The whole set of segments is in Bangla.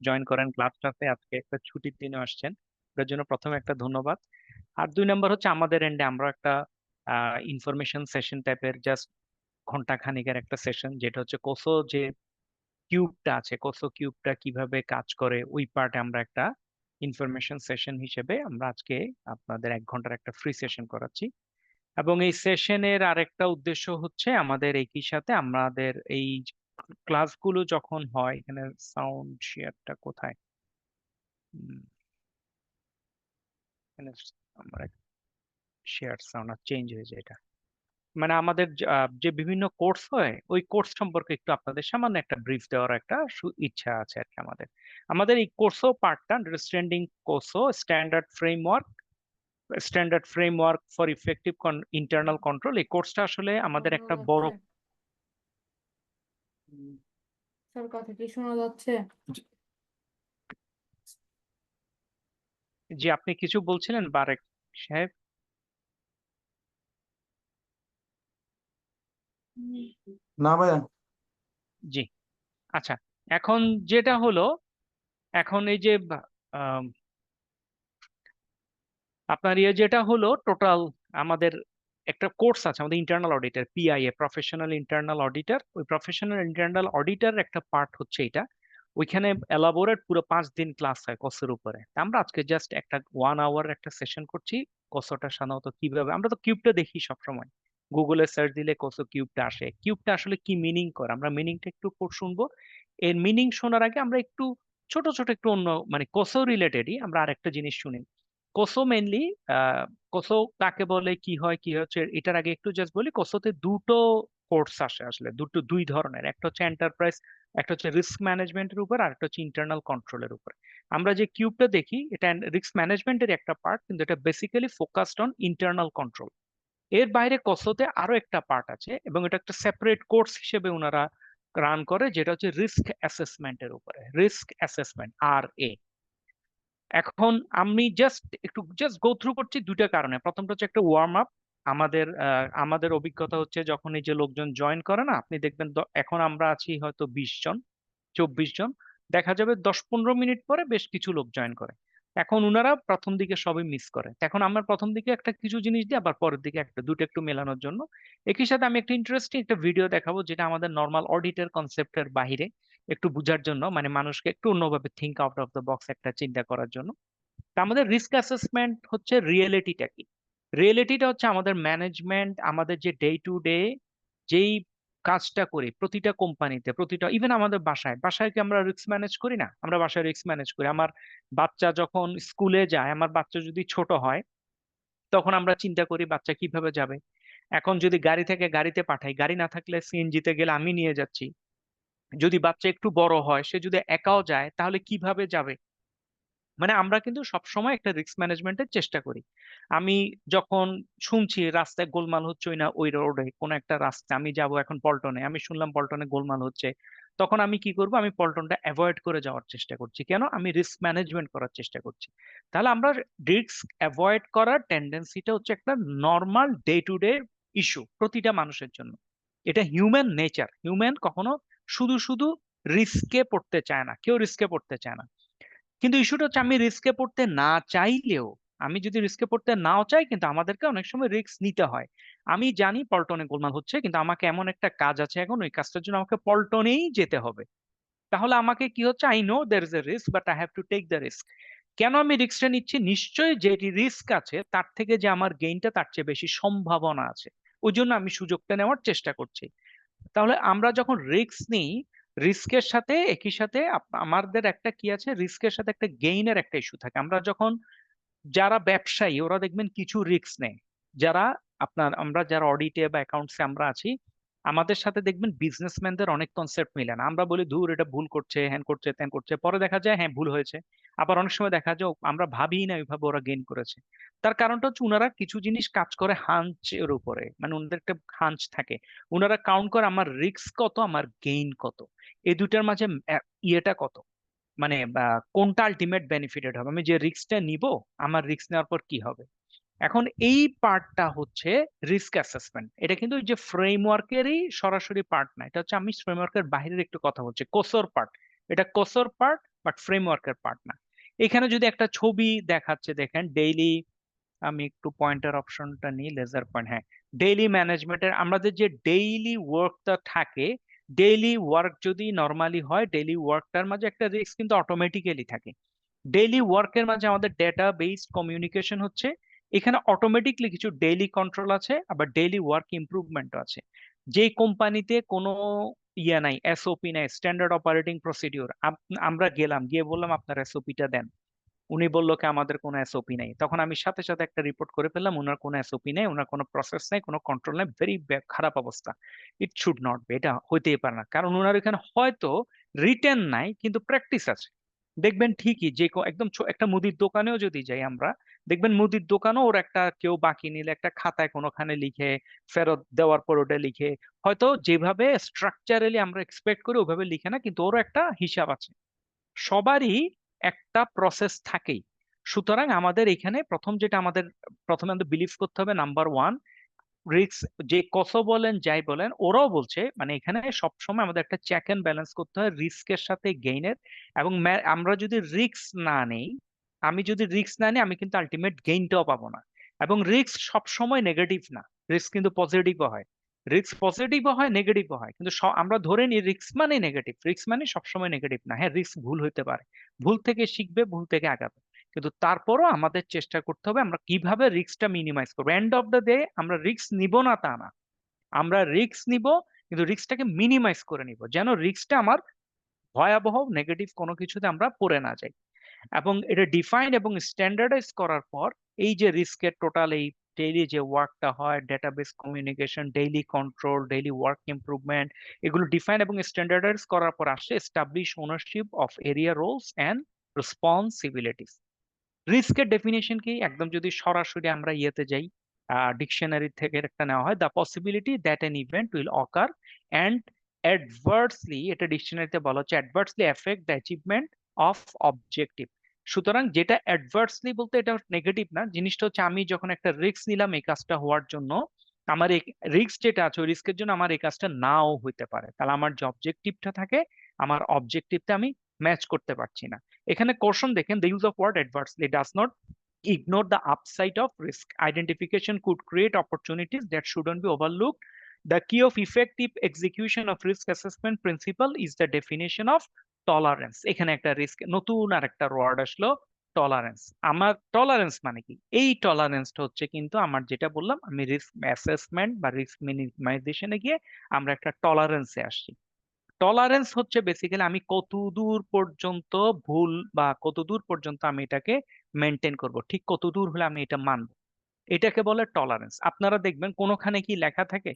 জয়েন করেন ক্লাসটাতে, আজকে একটা ছুটির দিনে আসছেন, এটার জন্য প্রথমে একটা ধন্যবাদ। আর 2 নম্বর হচ্ছে আমাদের এন্ডে আমরা একটা ইনফরমেশন সেশন টাইপের জাস্ট ঘন্টা খানিকের একটা সেশন, যেটা হচ্ছে কোসো যে কিউবটা আছে, কোসো কিউবটা কিভাবে কাজ করে ওই পার্টে আমরা একটা ইনফরমেশন সেশন হিসেবে আমরা আজকে আপনাদের 1 ঘন্টার একটা ফ্রি সেশন করাচ্ছি। এবং এই সেশনের আরেকটা উদ্দেশ্য হচ্ছে আমাদের একই সাথে আমাদের এই ক্লাসগুলো যখন হয়, এখানে সাউন্ড শেয়ারটা কোথায়, উম, এখানে আমরা শেয়ার সাউন্ড চেঞ্জ হয়ে যায় এটা, মানে আমাদের যে বিভিন্ন কোর্স হয় ওই কোর্স সম্পর্কে একটু আপনাদের সামান্য একটা ব্রিফ দেওয়ার একটা ইচ্ছা আছে আর কি। আমাদের আমাদের এই কোর্সও পার্টটা আন্ডারস্ট্যান্ডিং কোর্সও standard framework for effective internal control, এই কোর্সটা আসলে আমাদের শোনা একটা বড়। যাচ্ছে? স্যার কথা কি শোনা যাচ্ছে? যে আপনি কিছু বলছিলেন বারেক সাহেব? না ভাইয়া। জি, আচ্ছা। এখন যেটা হলো, এখন এই যে আম, আপনার যেটা হলো টোটাল আমাদের একটা কোর্স আছে আমাদের internal auditor, PIA, professional internal auditor. ওই প্রফেশনাল ইন্টারনাল অডিটর একটা পার্ট হচ্ছে এটা। ওইখানে এলাবোরেট পুরো 5 দিন ক্লাস হয় কোর্সের উপরে। তা আমরা আজকে জাস্ট একটা 1 আওয়ার একটা সেশন করছি। কোর্সটা সাধারণত কিভাবে, আমরা তো কিউবটা দেখি সবসময়, গুগলে সার্চ দিলে কোসো কিউবটা আসে। কিউবটা আসলে কি মিনিং করে আমরা মিনিংটা একটু শুনবো। এর মিনিং শোনার আগে আমরা একটু ছোট ছোট একটু অন্য মানে কোসো রিলেটেডই আমরা আরেকটা জিনিস শুনি। কোসো মেনলি কোসো কাকে বলে, কি হয় কি হচ্ছে, এটার আগে একটু জাস্ট বলি। কোসোতে দুটো কোর্স আসে, আসলে দুই ধরনের, একটা হচ্ছে এন্টারপ্রাইজ, একটা হচ্ছে রিস্ক ম্যানেজমেন্টের উপর, আর একটা হচ্ছে ইন্টারনাল কন্ট্রোলের উপর। আমরা যে কিউবটা দেখি এটা রিস্ক ম্যানেজমেন্টের একটা পার্ট, কিন্তু এটা basically focused on internal control. এর বাইরে কোসোতে আরো একটা পার্ট আছে এবং এটা একটা সেপারেট কোর্স হিসেবে ওনারা রান করে, যেটা হচ্ছে রিস্ক অ্যাসেসমেন্টের উপরে, রিস্ক অ্যাসেসমেন্ট আর। এখন আমি জাস্ট গো থ্রু করছি দুইটা কারণে। প্রথমটা হচ্ছে একটা ওয়ার্ম আপ। আমাদের অভিজ্ঞতা হচ্ছে যখন এই যে লোকজন জয়েন করে না, আপনি দেখবেন এখন আমরা আছি হয়তো 20 জন 24 জন, দেখা যাবে 10-15 মিনিট পরে বেশ কিছু লোক জয়েন করে। এখন উনারা প্রথম দিকে সবই মিস করে, এখন আমরা প্রথম দিকে একটা কিছু জিনিস দিই, আবার পরের দিকে একটা দুটো একটু মেলানোর জন্য একই সাথে আমি একটা ইন্টারেস্টিং একটা ভিডিও দেখাবো, যেটা আমাদের নর্মাল অডিটের কনসেপ্টের বাইরে, একটু বোঝার জন্য, মানে মানুষকে একটু অন্যভাবে think out of the box একটা চিন্তা করার জন্য। তা আমাদের রিস্ক অ্যাসেসমেন্ট হচ্ছে রিয়েলিটিটা কি? রিয়েলিটিটা হচ্ছে আমাদের ম্যানেজমেন্ট, আমাদের যে ডে টু ডে যেই কাজটা করি প্রতিটা কোম্পানিতে, প্রতিটা ইভেন আমাদের বাসায় বাসায় কি আমরা রিস্ক ম্যানেজ করি না? আমরা বাসায় রিস্ক ম্যানেজ করি। আমার বাচ্চা যখন স্কুলে যায়, আমার বাচ্চা যদি ছোট হয়, তখন আমরা চিন্তা করি বাচ্চা কিভাবে যাবে। এখন যদি গাড়ি থেকে গাড়িতে পাঠাই, গাড়ি না থাকলে সিএনজিতে গেলে আমি নিয়ে যাচ্ছি। যদি বাচ্চা একটু বড় হয়, সে যদি একাও যায়, তাহলে কিভাবে যাবে? মানে আমরা কিন্তু সবসময় একটা রিস্ক ম্যানেজমেন্টের চেষ্টা করি। আমি যখন শুনছি রাস্তায় গোলমাল হচ্ছে, ওই না ওই রোডে কোন একটা রাস্তা, আমি যাব এখন পল্টনে, আমি শুনলাম পল্টনে গোলমাল হচ্ছে, তখন আমি কি করব? আমি পল্টনটা অ্যাভয়েড করে যাওয়ার চেষ্টা করছি। কেন? আমি রিস্ক ম্যানেজমেন্ট করার চেষ্টা করছি। তাহলে আমরা রিস্ক অ্যাভয়েড করার টেন্ডেন্সিটা হচ্ছে একটা normal day to day issue প্রতিটা মানুষের জন্য। এটা হিউম্যান নেচার। হিউম্যান কখনো শুধু শুধু রিস্কে পড়তে চায় না, কেউ রিস্কে পড়তে চায় না। কিন্তু ইস্যুটা হচ্ছে আমি রিস্কে পড়তে না চাইলেও, আমি যদি রিস্কে পড়তে নাও চাই, কিন্তু আমাদেরকে অনেক সময় রিস্ক নিতে হয়। আমি জানি পল্টনে গোলমাল হচ্ছে, কিন্তু আমাকে এমন একটা কাজ আছে এখন, ওই কাজটার জন্য আমাকে পল্টনেই যেতে হবে। তাহলে আমাকে কি হচ্ছে, I know there is a risk but I have to take the risk. কেন আমি রিস্কটা নিচ্ছি? নিশ্চয়ই যে রিস্ক আছে তার থেকে যে আমার গেইনটা তার চেয়ে বেশি সম্ভাবনা আছে, ওই জন্য আমি সুযোগটা নেওয়ার চেষ্টা করছি। তাহলে আমরা যখন রিস্ক নিই, রিস্কের সাথে একই সাথে আমাদের একটা কি আছে, রিস্কের সাথে একটা গেইনের একটা ইস্যু থাকে। আমরা যখন যারা ব্যবসায়ী ওরা দেখবেন কিছু রিস্ক নেয়। যারা আমরা যারা অডিটে বা অ্যাকাউন্টসে আমরা আছি, আমাদের সাথে দেখবেন বিজনেসম্যানদের অনেক কনসেপ্ট মিলে না। আমরা বলি ধুর এটা ভুল করছে, হ্যান করছে ত্যান করছে, পরে দেখা যায় হ্যাঁ ভুল হয়েছে। আবার অনেক সময় দেখা যায় আমরা ভাবি না ওইভাবে ওরা গেইন করেছে। তার কারণটা হচ্ছে উনারা কিছু জিনিস কাজ করে হাঞ্চের উপরে, মানে ওনাদের একটা হাঞ্চ থাকে। ওনারা কাউন্ট করে আমার রিস্ক কত, আমার গেইন কত, এই দুইটার মাঝে ইয়েটা কত, মানে কোনটা আলটিমেট বেনিফিটেড হবে, আমি যে রিস্কটা নিব আমার রিস্ক নেওয়ার পর কি হবে। এখন এই পার্টটা হচ্ছে রিস্ক অ্যাসেসমেন্ট। এটা কিন্তু ওই যে ফ্রেমওয়ার্কেরই সরাসরি পার্ট না, এটা হচ্ছে আমি ফ্রেমওয়ার্কের বাইরের একটু কথা বলছি, কোসোর পার্ট। এটা কোসোর পার্ট। বাট ফ্রেমওয়ার্কের পার্ট না। এখানে যদি একটা ছবি দেখাচ্ছে দেখেন ডেইলি, আমি একটু পয়েন্টার অপশনটা নিই, লেজার পয়েন্ট, হ্যাঁ, ডেইলি ম্যানেজমেন্টের আমাদের যে ডেইলি ওয়ার্কটা থাকে, ডেইলি ওয়ার্ক যদি নর্মালি হয়, ডেইলি ওয়ার্কটার মাঝে একটা রিস্ক কিন্তু অটোমেটিক্যালি থাকে। ডেইলি ওয়ার্কের মাঝে আমাদের ডেটা বেসড কমিউনিকেশন হচ্ছে, এখানে অটোমেটিকলি কিছু ডেইলি কন্ট্রোল আছে, আবার ডেইলি ওয়ার্ক ইমপ্রুভমেন্টও আছে। যে কোম্পানিতে কোনো ইয়া নাই, এসওপি নাই, স্ট্যান্ডার্ড অপারেটিং প্রসিডিওর, আমরা গেলাম, গিয়ে বললাম আপনার এসওপিটা দেন, উনি বললো কি আমাদের কোনো এসওপি নাই, তখন আমি সাথে সাথে একটা রিপোর্ট করে ফেললাম ওনার কোনো এসওপি নেই, ওনার কোনো প্রসেস নাই, কোনো কন্ট্রোল নাই, ভেরি খারাপ অবস্থা। ইট শুড নট বি, এটা হইতেই পারে না, কারণ ওনার এখানে হয়তো রিটেন নাই কিন্তু প্র্যাকটিস আছে। দেখবেন ঠিকই যে একদম একটা মুদির দোকানেও যদি যাই আমরা, দেখবেন মুদির দোকানও ওর একটা কেউ বাকি নিলে একটা খাতায় কোনোখানে লিখে, ফেরত দেওয়ার পর ওটা লিখে, হয়তো যেভাবে স্ট্রাকচারালি আমরা এক্সপেক্ট করি ওভাবে লিখে না, কিন্তু ওরও একটা হিসাব আছে। সবারই একটা প্রসেস থাকেই। সুতরাং আমাদের এখানে প্রথমে আমাদের বিলিভ করতে হবে, নাম্বার ওয়ান, রিস্ক, যে কত বলেন যাই বলেন ওরাও বলছে, মানে এখানে সবসময় আমাদের একটা চেক এন্ড ব্যালেন্স করতে হয় রিস্কের সাথে গেইনের। এবং আমরা যদি রিস্ক না নেই, আমি যদি রিস্ক না নিই, আমি কিন্তু আলটিমেট গেইনটাও পাবো না। এবং রিস্ক সবসময় নেগেটিভ না, রিস্ক কিন্তু পজিটিভও হয়, রিস্ক পজিটিভও হয় নেগেটিভও হয়, কিন্তু আমরা ধরে নিই রিস্ক মানে নেগেটিভ, রিস্ক মানে সবসময় নেগেটিভ না। হ্যাঁ, রিস্ক ভুল হতে পারে, ভুল থেকে শিখবে, ভুল থেকে আগাবে, কিন্তু তারপরও আমাদের চেষ্টা করতে হবে আমরা কিভাবে রিস্কটা মিনিমাইজ করবো। এন্ড অফ দ্য ডে আমরা রিস্ক নিব না তা না, আমরা রিস্ক নিব কিন্তু রিস্কটাকে মিনিমাইজ করে নিব, যেন রিস্কটা আমার ভয়াবহ নেগেটিভ কোনো কিছুতে আমরা পড়ে না যাই। এবং এটা ডিফাইন এবং স্ট্যান্ডার্ডাইজ করার পর, এই যে রিস্কের টোটাল এই ডেইলি যে ওয়ার্কটা হয়, database communication, daily control, daily work improvement, এগুলো ডিফাইন এবং স্ট্যান্ডার্ডাইজ করার পর আসছে establish ownership of area roles and responsibilities. রিস্কের ডেফিনেশন কি, একদম যদি সরাসরি আমরা ইয়েতে যাই, ডিকশনারি থেকে একটা নেওয়া হয়, the possibility that N event will ochre and adversely, এটা ডিকশনারিতে বলা হচ্ছে adversely effect the achievement of objective. সুতরাং যেটা অ্যাডভার্সলি বলতে এটা নেগেটিভ না, জিনিসটা হচ্ছে আমি যখন একটা রিস্ক নিলাম এই কাজটা হওয়ার জন্য, আমার এই রিস্ক যেটা আছে ওই রিস্কের জন্য আমার এই কাজটা নাও হইতে পারে, তাহলে আমার যে অবজেক্টিভটা থাকে, আমার অবজেক্টিভটা আমি ম্যাচ করতে পারছি না। এখানে কোশ্চেন দেখেন, the use of word adversely does not ignore the upside of risk. Identification could create opportunities that shouldn't be overlooked. The key of effective execution of risk assessment principle is the definition of tolerance. এখানে একটা রিস্ক নতুন আর একটা ওয়ার্ড আসলো, টলারেন্স। আমার টলারেন্স মানে কি, এই টলারেন্সটা হচ্ছে কিন্তু আমার যেটা বললাম, আমি রিস্ক অ্যাসেসমেন্ট বা রিস্ক মিনিমাইজেশনে গিয়ে আমরা একটা টলারেন্সে আসছি। টলারেন্স হচ্ছে বেসিক্যালি আমি কতদূর পর্যন্ত ভুল বা কতদূর পর্যন্ত আমি এটাকে মেনটেন করব, ঠিক কতদূর হলে আমি এটা মানবো, এটাকে বলে টলারেন্স। আপনারা দেখবেন কোনোখানে কি লেখা থাকে,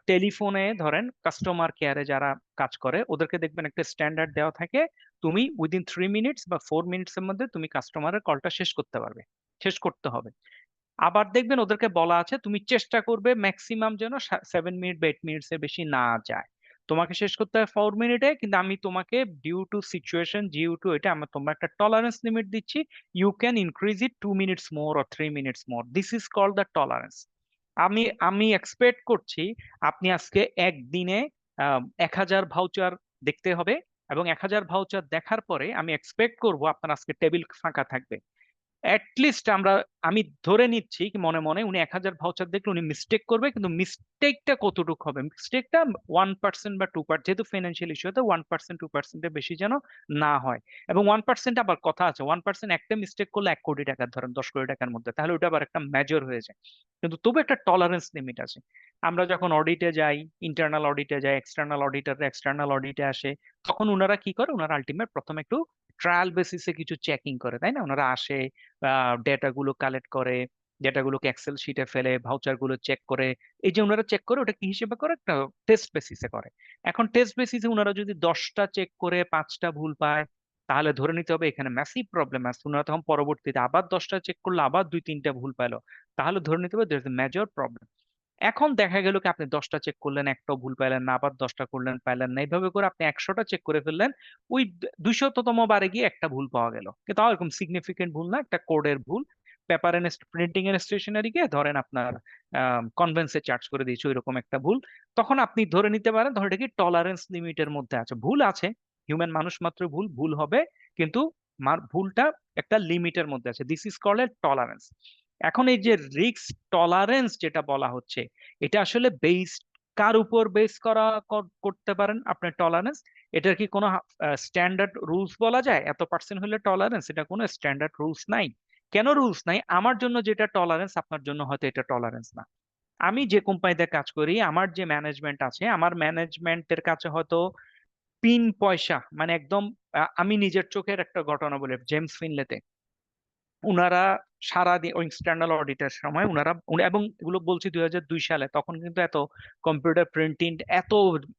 টেলিফোনে ধরেন কাস্টমার কেয়ারে যারা কাজ করে ওদেরকে দেখবেন একটা স্ট্যান্ডার্ড দেওয়া থাকে, তুমি উইদিন 3 মিনিটস বা 4 মিনিটসের মধ্যে তুমি কাস্টমারের কলটা শেষ করতে পারবে, শেষ করতে হবে। আবার দেখবেন ওদেরকে বলা আছে তুমি চেষ্টা করবে ম্যাক্সিমাম যেন 7 মিনিট বা 8 মিনিটস এর বেশি না যায়, তোমাকে শেষ করতে হয় 4 মিনিটে, কিন্তু আমি তোমাকে due to situation, due to এটা আমরা তোমার একটা টলারেন্স লিমিট দিচ্ছি, you can increase it 2 minutes more or 3 minutes more, this is called the tolerance. আমি আমি এক্সপেক্ট করছি আপনি আজকে একদিনে 1000 ভাউচার দেখতে হবে, এবং 1000 ভাউচার দেখার পরে আমি এক্সপেক্ট করব আপনার আজকে টেবিল ফাঁকা থাকবে। লিস্ট আমি ধরে নিচ্ছি কি মনে মনে উনি 1000 ভাউচার দেখলে উনি মিস্টেক করবে, কিন্তু মিস্টেকটা কতটুকু হবে, মিস্টেকটা 1% বা 2%, যেহেতু ফিনান্সিয়াল ইস্যু হতে 1% 2%-এর বেশি যেন না হয়। এবং 1% আবার কথা আছে, 1% একটা মিস্টেক করলে 1 কোটি টাকা, ধরেন 10 কোটি টাকার মধ্যে, তাহলে ওটা আবার একটা মেজর হয়ে যায়। কিন্তু তবু একটা টলারেন্স লিমিট আছে। আমরা যখন অডিটে যাই, ইন্টারনাল অডিটে যাই, এক্সটার্নাল অডিটে আসে, তখন ওনারা কি করে, ওনারা আলটিমেট প্রথমে একটু ট্রায়াল বেসিসে কিছু চেকিং করে, তাই না? ওনারা আসে, ডেটা গুলো কালেক্ট করে, ডেটাগুলোকে এক্সেল শিটে ফেলে, ভাউচার গুলো চেক করে, এই যে ওনারা চেক করে ওটা কি হিসেবে করে, একটা টেস্ট বেসিসে করে। এখন টেস্ট বেসিসে ওনারা যদি 10টা চেক করে 5টা ভুল পায়, তাহলে ধরে নিতে হবে এখানে ম্যাসিভ প্রবলেম আছে। ওনারা তখন পরবর্তীতে আবার 10টা চেক করলে আবার 2-3টা ভুল পাইলো, তাহলে ধরে নিতে হবে there is a major problem. এখন দেখা গেল কি আপনি 10টা চেক করলেন, একটাও ভুল পাইলেন না, আবার 10টা করলেন পাইলেন না, এইভাবে করে আপনি 100টা চেক করে ফেললেন, ওই 200তম বারে গিয়ে একটা ভুল পাওয়া গেল, কিন্তু তাও এরকম সিগনিফিকেন্ট ভুল না, একটা কোডের ভুল, পেপার এন্ড প্রিন্টিং এর স্টেশনারি কে ধরেন আপনার কনভেন্সে চার্জ করে দিয়েছে ওইরকম একটা ভুল, তখন আপনি ধরে নিতে পারেন ধরে কি টলারেন্স লিমিটের মধ্যে আছে, ভুল আছে হিউম্যান মানুষ মাত্র ভুল ভুল হবে, কিন্তু ভুলটা একটা লিমিটের মধ্যে আছে। This is called a tolerance. এখন এই যে রিস্ক টলারেন্স যেটা বলা হচ্ছে, এটা আসলে বেস কার উপর বেস করতে পারেন আপনার টলারেন্স? এটার কি কোনো স্ট্যান্ডার্ড রুলস বলা যায় এত পার্সেন্ট হলে টলারেন্স? এটা কোনো স্ট্যান্ডার্ড রুলস নাই। কেন রুলস নাই? আমার জন্য যেটা টলারেন্স আপনার জন্য হয়তো এটা টলারেন্স না। আমি যে কোম্পানিতে কাজ করি, আমার যে ম্যানেজমেন্ট আছে, আমার ম্যানেজমেন্টের কাছে হয়তো পিন পয়সা মানে একদম আমি নিজের চোখের একটা ঘটনা বলি, জেমস ফিনলেতে উনারা সারাদিন ওই এক্সটার্নাল অডিটের সময় এবং এগুলো বলছি 2002 সালে, তখন কিন্তু এত কম্পিউটার প্রিন্টিং এত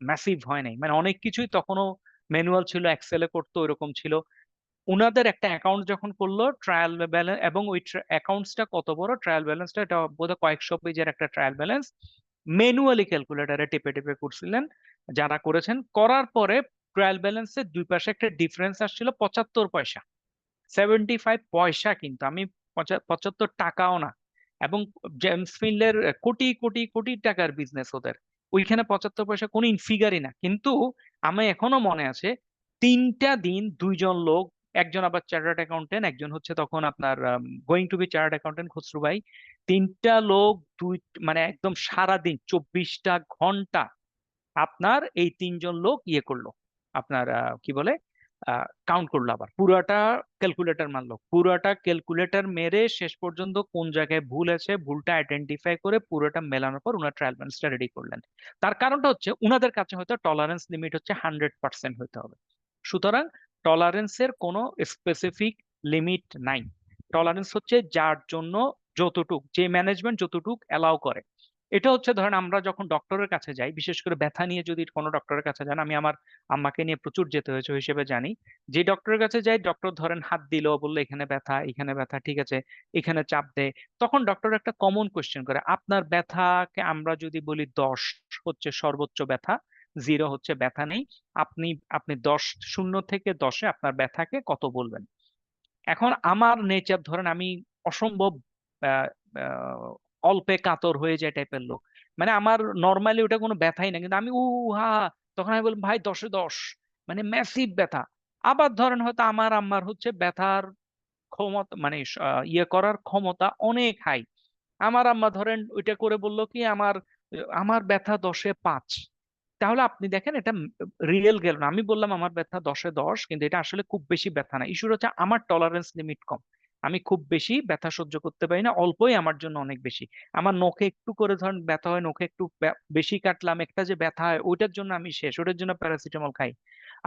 ম্যাসিভ হয় নাই, মানে অনেক কিছুই তখনও ম্যানুয়াল ছিল, এক্সেলে করতো, এরকম ছিল। উনাদের একটা অ্যাকাউন্ট যখন করলো ট্রায়াল ব্যালেন্স, এবং ওই অ্যাকাউন্টসটা কত বড়, ট্রায়াল ব্যালেন্সটা এটা বোধহয় কয়েকশো পেজের একটা ট্রায়াল ব্যালেন্স, ম্যানুয়ালি ক্যালকুলেটারে টেপে টেপে করছিলেন যারা করেছেন। করার পরে ট্রায়াল ব্যালেন্সের দুই পাশে একটা ডিফারেন্স আসছিল 75 পয়সা, 75 পয়সা, কিন্তু আমি 75 টাকাও না। এবং জেমস ফিনলের কোটি কোটি কোটি টাকার বিজনেস ওদের, ওইখানে 75 পয়সা কোনো ইনফিগারই না। কিন্তু আমি এখনো মনে আছে 3টা দিন 2জন লোক, একজন আবার চার্টার্ড অ্যাকাউন্টেন্ট, একজন হচ্ছে তখন আপনার going to be chartered accountant Khasru ভাই, 3টা লোক মানে একদম সারাদিন 24টা ঘন্টা আপনার এই 3জন লোক ইয়ে করলো, আপনার কি বলে কাউন্ট করলো, আবার পুরাটা ক্যালকুলেটর মারলো, পুরাটা ক্যালকুলেটর মেরে শেষ পর্যন্ত কোন জায়গায় ভুল আছে ভুলটা আইডেন্টিফাই করে পুরোটা মেলানোর পর উনার ট্রায়াল ব্যালেন্সটা রেডি করলেন। তার কারণটা হচ্ছে উনাদের কাছে হয়তো টলারেন্স লিমিট হচ্ছে 100% হতে হবে। সুতরাং টলারেন্সের কোনো স্পেসিফিক লিমিট নাই। টলারেন্স হচ্ছে যার জন্য যতটুক, যে ম্যানেজমেন্ট যতটুক অ্যালাউ করে। এটা হচ্ছে ধরেন আমরা যখন ডক্টরের কাছে যাই, বিশেষ করে ব্যথা নিয়ে যদি কোনো ডক্টরের কাছে যান, আমি আমার আম্মাকে নিয়ে প্রচুর যেতে হয়েছে ওই হিসেবে জানি, যে ডক্টরের কাছে যাই, ডক্টর ধরেন হাত দিল, বললো এখানে ব্যথা, এখানে ব্যথা, ঠিক আছে, এখানে চাপ দেয়, তখন ডক্টর একটা কমন কোয়েশ্চেন করে, আপনার ব্যথাকে আমরা যদি বলি 10 হচ্ছে সর্বোচ্চ ব্যথা, 0 হচ্ছে ব্যথা নেই, আপনি আপনি 10, 0 থেকে 10-এ আপনার ব্যথাকে কত বলবেন? এখন আমার নেচার ধরেন আমি অসম্ভব আহ, আহ, অল্পে কাতর হয়ে যায় টাইপের লোক, মানে আমার নর্মালি ওটা কোনো ব্যথাই না, কিন্তু আমি হা হা, তখন আমি বললাম ভাই 10-এ 10, মানে ম্যাসিভ ব্যথা। আবার ধরেন হয়তো আমার আম্মার হচ্ছে ব্যথার ক্ষমতা মানে ইয়ে করার ক্ষমতা অনেক হাই, আমার আম্মা ধরেন ওইটা করে বললো কি আমার আমার ব্যথা 10-এ 5, তাহলে আপনি দেখেন এটা রিয়েল গেল না। আমি বললাম আমার ব্যথা 10-এ 10, কিন্তু এটা আসলে খুব বেশি ব্যথা না। ইস্যুর হচ্ছে আমার টলারেন্স লিমিট কম, আমি খুব বেশি ব্যথা সহ্য করতে পারি না, অল্পই আমার জন্য অনেক বেশি। আমার নখে একটু করে ধরেন ব্যথা হয়, নখে একটু বেশি কাটলাম একটা যে ব্যথা হয়, ওইটার জন্য আমি শেষ, ওটার জন্য প্যারাসিটামল খাই।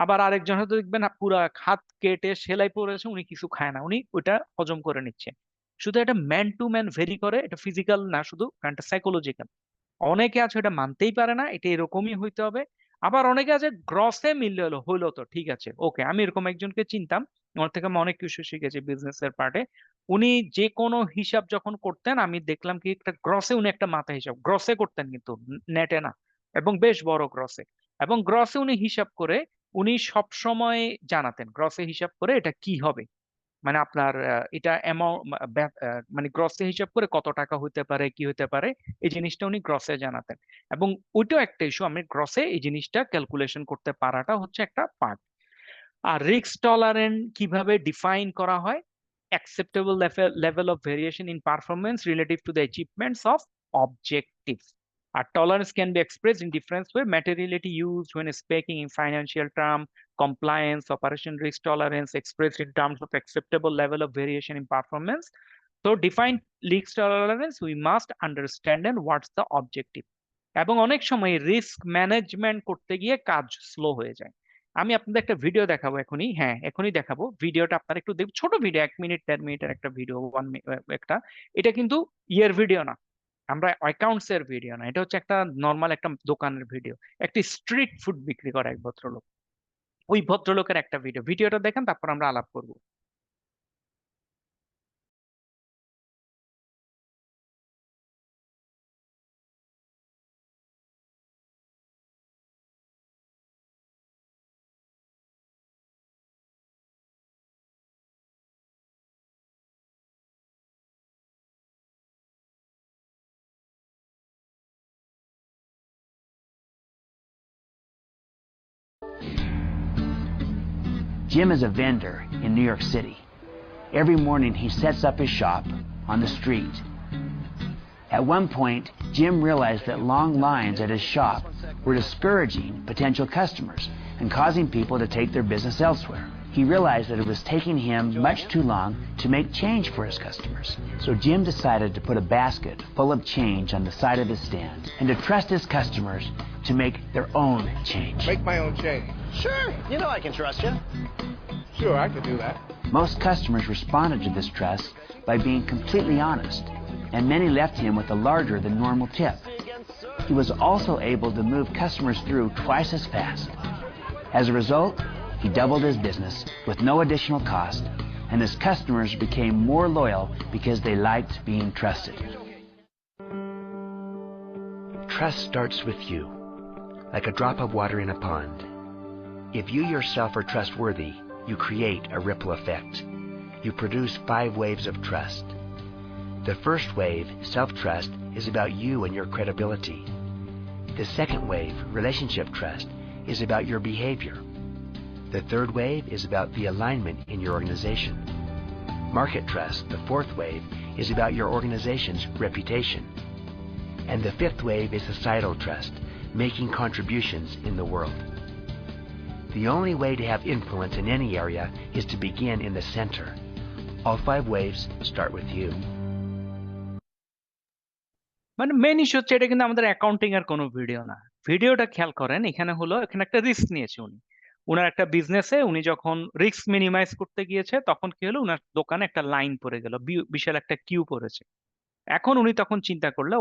আবার আরেকজন হয়তো দেখবেন পুরা হাত কেটে সেলাই পড়েছে, উনি কিছু খায় না, উনি ওইটা হজম করে নিচ্ছে। শুধু এটা ম্যান টু ম্যান ভেরি করে, এটা ফিজিক্যাল না শুধু, কারণটা সাইকোলজিক্যাল। অনেকে আছে এটা মানতেই পারে না, এটা এরকমই হইতে হবে। আবার অনেকে আছে গ্রসে মিললে হলো হইলো তো ঠিক আছে ওকে। আমি এরকম একজনকে চিনতাম, ওর থেকে আমি অনেক কিছু শিখেছি বিজনেসের পার্টে। উনি যে কোনো হিসাব যখন করতেন, আমি দেখলাম কি একটা গ্রসে উনি একটা মাথা হিসাব গ্রসে করতেন, কিন্তু নেটে না, এবং বেশ বড় গ্রসে। এবং গ্রসে উনি হিসাব করে উনি সব সময় জানাতেন, গ্রসে হিসাব করে এটা কি হবে, মানে আপনার এটা অ্যামাউন্ট, মানে গ্রসে হিসাব করে কত টাকা হইতে পারে কি হইতে পারে, এই জিনিসটা উনি গ্রসে জানাতেন। এবং ওইটাও একটা ইস্যু, আমি গ্রসে এই জিনিসটা ক্যালকুলেশন করতে পারাটা হচ্ছে একটা পার্ট। আর রিস্ক টলারেন্ট কিভাবে ডিফাইন করা হয়? Acceptable level of variation in performance relative to the achievements of objective. আর tolerance can be expressed in different ways. Materiality used when speaking in financial term, compliance, operation risk tolerance expressed in terms of acceptable level of variation in performance. So define risk tolerance, we must understand and what's the objective. এবং অনেক সময় রিস্ক ম্যানেজমেন্ট করতে গিয়ে কাজ স্লো হয়ে যায়। আমি আপনাদের একটা ভিডিও দেখাবো এখনই, হ্যাঁ এখনই দেখাবো, ভিডিওটা আপনারা একটু দেখ, ছোট ভিডিও 1 মিনিট 1.5 মিনিটের একটা ভিডিও, একটা, এটা কিন্তু ইয়ের ভিডিও না, আমরা অ্যাকাউন্টস এর ভিডিও না, এটা হচ্ছে একটা নর্মাল একটা দোকানের ভিডিও, একটি স্ট্রিট ফুড বিক্রি করা এক ভদ্রলোক, ওই ভদ্রলোকের একটা ভিডিও, ভিডিওটা দেখেন তারপর আমরা আলাপ করবো। Jim is a vendor in New York City. Every morning he sets up his shop on the street. At one point, Jim realized that long lines at his shop were discouraging potential customers and causing people to take their business elsewhere. He realized that it was taking him much too long to make change for his customers. So Jim decided to put a basket full of change on the side of his stand and to trust his customers to make their own change. Make my own change. Sure, you know I can trust you. Sure, I can do that. Most customers responded to this trust by being completely honest, and many left him with a larger than normal tip. He was also able to move customers through twice as fast. As a result, he doubled his business with no additional cost, and his customers became more loyal because they liked being trusted. Trust starts with you, like a drop of water in a pond. If you yourself are trustworthy, you create a ripple effect. You produce 5 waves of trust. The first wave, self-trust, is about you and your credibility. The second wave, relationship trust, is about your behavior. The third wave is about the alignment in your organization. Market trust, the fourth wave, is about your organization's reputation. And the fifth wave is societal trust, making contributions in the world. The only way to have influence in any area is to begin in the center. All 5 waves start with you. মানে মেন ইস্যু হচ্ছে এটা কিন্তু আমাদের অ্যাকাউন্টিং এর কোনো ভিডিও না। ভিডিওটা খেয়াল করেন, এখানে হলো এখানে একটা রিস্ক নিয়েছে উনি। উনার একটা বিজনেসে উনি যখন রিস্ক মিনিমাইজ করতে গিয়েছে তখন কি হলো, উনার দোকানে একটা লাইন পড়ে গেল, বিশাল একটা কিউ পড়েছে। এখন উনি তখন চিন্তা করলো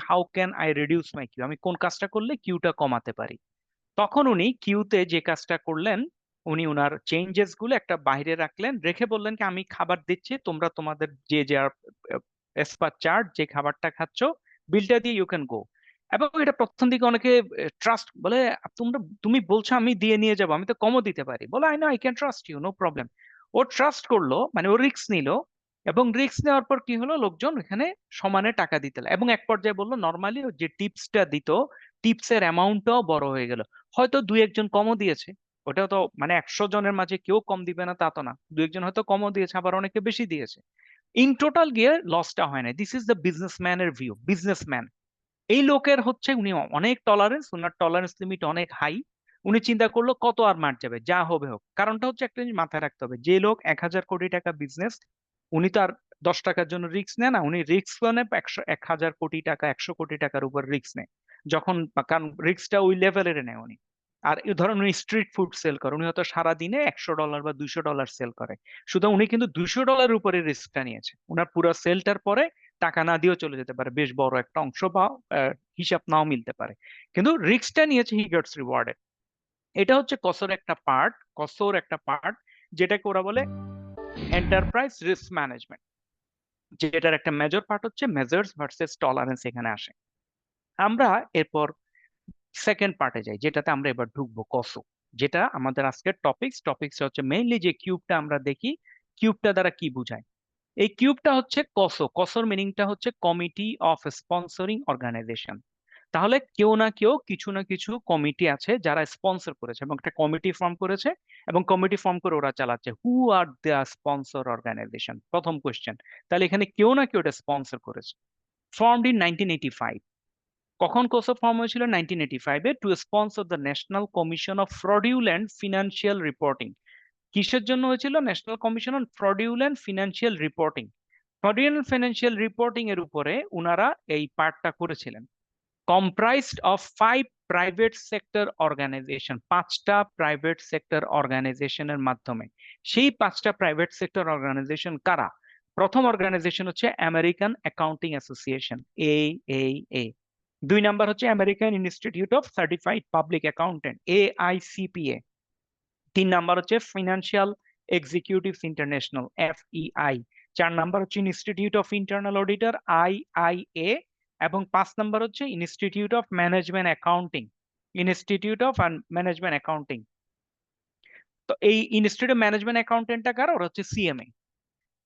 how can I reduce my queue, আমি কোন কাজটা করলে কিউটা কমাতে পারি। তখন উনি কিউতে যে কাজটা করলেন, উনি উনার চেঞ্জেস গুলো একটা বাইরে রাখলেন, রেখে বললেন কি আমি খাবার দিচ্ছি, তোমরা তোমাদের যে যে এস পার চার্ট যে খাবারটা খাচ্ছ বিলটা দিয়ে ইউ ক্যান গো। এবং এটা প্রথম দিকে অনেকে ট্রাস্ট বলে, তুমি বলছো আমি দিয়ে নিয়ে যাবো, আমি তো কমও দিতে পারি, বলে I know I can trust you, no problem. ও ট্রাস্ট করলো, মানে ও রিস্ক নিল, এবং রিস্ক নেওয়ার পর কি হলো, লোকজন এখানে সমানে টাকা দিতে লাগলো। এবং এক পর্যায়ে বললো নর্মালি যে টিপসটা দিত, টিপসের অ্যামাউন্টটাও বড় হয়ে গেল। হয়তো 2-1 জন কমও দিয়েছে, ওটাও তো মানে 100 জনের মাঝে কেউ কম দিবে না তা তো না, 2-1 জন হয়তো কমও দিয়েছে, আবার অনেকে বেশি দিয়েছে। ইন টোটাল গিয়ে লসটা হয় না। দিস ইজ দ্য বিজনেসম্যানের ভিউ। বিজনেসম্যান এই লোকের হচ্ছে উনি অনেক টলারেন্স, ওনার টলারেন্স লিমিট অনেক হাই। উনি চিন্তা করলো কত আর মার যাবে, যা হবে হোক। কারণটা হচ্ছে একটা জিনিস মাথায় রাখতে হবে, যে লোক 1000 কোটি টাকা বিজনেস, উনি তো আর 10 টাকার জন্য রিস্ক নেয় না, উনি রিস্ক নেয় 1000 কোটি টাকা 100 কোটি টাকার উপর রিস্ক নেয় যখন, কারণ রিস্কটা ওই লেভেলের নেয় উনি। আর এই ধরেন উনি স্ট্রিট ফুড সেল করে, উনি হয়তো সারাদিনে $100 বা $200 সেল করে, শুধু উনি কিন্তু $200 উপরে রিস্কটা নিয়েছে। উনার পুরো সেলটার পরে টাকা না দিয়েও চলে যেতে পারে, বেশ বড় একটা অংশ, বা হিসাব নাও মিলতে পারে, কিন্তু রিস্কটা নিয়েছে, হি গেটস রিওয়ার্ডেড। এটা হচ্ছে কসর একটা পার্ট, যেটাকে ওরা বলে এন্টারপ্রাইজ রিস্ক ম্যানেজমেন্ট, যেটার একটা মেজর পার্ট হচ্ছে মেজার্স ভার্সেস টলারেন্স এখানে আসে। আমরা এরপর সেকেন্ড পার্টে যাই, যেটাতে আমরা এবার ঢুকবো কসো, যেটা আমাদের আজকের টপিকস হচ্ছে মেইনলি যে কিউবটা আমরা দেখি, কিউবটা দ্বারা কি বোঝায়। এই কিউবটা হচ্ছে কসোর মিনিংটা হচ্ছে কমিটি অফ স্পন্সরিং অর্গানাইজেশন। তাহলে কেউ না কেউ কিছু না কিছু কমিটি আছে যারা স্পন্সর করেছে এবং একটা কমিটি ফর্ম করেছে, এবং কমিটি ফর্ম করে ওরা চালাচ্ছে। Who are the sponsor organization, প্রথম কোশ্চেন। তাহলে এখানে কেউ না কেউ এটা স্পন্সর করেছে। Formed in 1985। কখন কোসো ফর্ম হয়েছিল? 1985-এ, to sponsor the national commission of fraudulent financial reporting. কিসের জন্য হয়েছিল? National commission on fraudulent financial reporting. Fraudulent financial reporting এর উপরে উনারা এই পার্টটা করেছিলেন। comprised of 5 private sector organization, 5টা প্রাইভেট সেক্টর অর্গানাইজেশনের মাধ্যমে। সেই 5টা প্রাইভেট সেক্টর অর্গানাইজেশন কারা? প্রথম অর্গানাইজেশন হচ্ছে American accounting association, AAA। 2 number হচ্ছে American institute of certified public accountant, AICPA। 3 number হচ্ছে financial executives international, FEI। 4 number হচ্ছে institute of internal auditor, IIA। এবং 5 নাম্বার হচ্ছে ইনস্টিটিউট অফ ম্যানেজমেন্ট অ্যাকাউন্টিং। তো এই ইনস্টিটিউট অফ ম্যানেজমেন্ট অ্যাকাউন্টেন্টটা কারা? ওরা হচ্ছে CMA।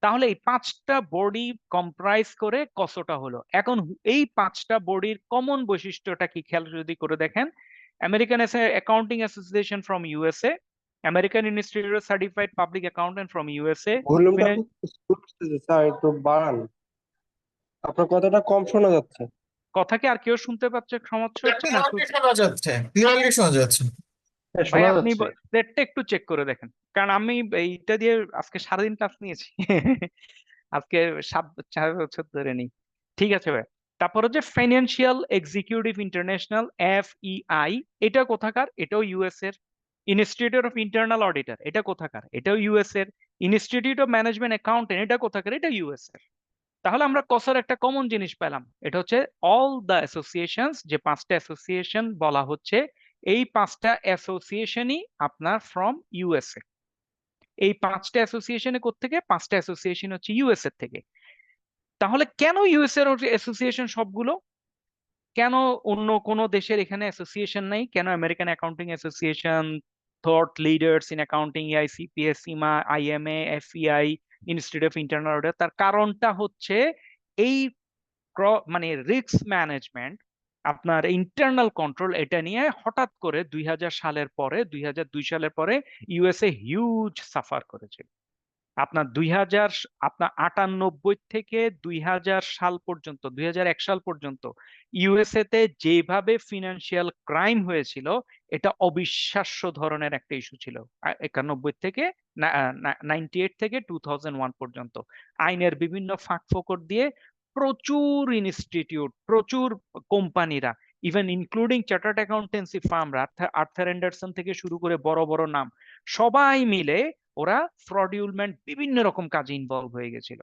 তাহলে এই 5টা বডি কম্প্রাইজ করে কসোটা হলো। এখন এই 5টা বডির কমন বৈশিষ্ট্যটা কি খেয়াল যদি করে দেখেন, American accounting association from USA, American Institute of Certified Public Accountant from USA. ভলিউমটা Finan- খুব স্লো আসতেছে স্যার, একটু বাড়ান, আপনার কথাটা কম শোনা যাচ্ছে। কথা কি আর কেউ শুনতে পাচ্ছে, সমস্যা হচ্ছে না? ক্লিয়ারলি শোনা যাচ্ছে, ক্লিয়ারলি শোনা যাচ্ছে। হ্যাঁ, ভাই শোনা আপনি যাচ্ছে। সেটটা একটু চেক করে দেখেন, কারণ আমি এইটা দিয়ে আজকে সারাদিন ক্লাস নিয়েছি। আজকে 7 বছর ধরে নিই। ঠিক আছে ভাই। তারপর হচ্ছে ফাইন্যান্সিয়াল এক্সিকিউটিভ ইন্টারন্যাশনাল, FEI, এটা কোথাকার? এটাও ইউএস এর। ইনস্টিটিউট অফ ইন্টারনাল অডিটর, এটা কোথাকার? এটাও ইউএস এর। ইনস্টিটিউট অফ ম্যানেজমেন্ট অ্যাকাউন্টেন্ট, এটা কোথাকার? এটা ইউএস এর। তাহলে আমরা কসর একটা কমন জিনিস পেলাম, এটা হচ্ছে অল দ্য অ্যাসোসিয়েশনস, যে 5টা অ্যাসোসিয়েশন বলা হচ্ছে, এই 5টা অ্যাসোসিয়েশনই আপনার ফ্রম ইউএসএ। এই 5টা অ্যাসোসিয়েশনে কোত্থেকে? 5টা অ্যাসোসিয়েশন হচ্ছে ইউএসএ থেকে। তাহলে কেন ইউএস এর অ্যাসোসিয়েশন সবগুলো? কেন অন্য কোনো দেশের এখানে অ্যাসোসিয়েশন নাই? কেন American accounting association, thought leaders in accounting, AICPA, CIMA, IMA, FEI, institute of internal audit? তার কারণটা হচ্ছে এই মানে রিস্ক ম্যানেজমেন্ট, আপনার ইন্টারনাল কন্ট্রোল, এটা নিয়ে হঠাৎ করে 2000 সালের পরে, 2002 সালের পরে ইউএসএ হিউজ সাফার করেছে। আপনার 98 থেকে 2000 সাল পর্যন্ত, 2001 সাল পর্যন্ত ইউএসএ তে যেভাবে ফিনান্সিয়াল ক্রাইম হয়েছিল, এটা অবিশ্বাস্য ধরনের একটা ইস্যু ছিল। 91 থেকে 98 থেকে 2001 পর্যন্ত আইনের বিভিন্ন ফাঁক ফোকর দিয়ে প্রচুর ইনস্টিটিউট, প্রচুর কোম্পানিরা, ইভেন ইনক্লুডিং চার্টার্ড অ্যাকাউন্টেন্সি ফার্মরা, আর্থার অ্যান্ডারসন থেকে শুরু করে বড় বড় নাম, সবাই মিলে ওরা ফ্রডিউলমেন্ট বিভিন্ন রকম কাজে ইনভলভ হয়ে গেছিল।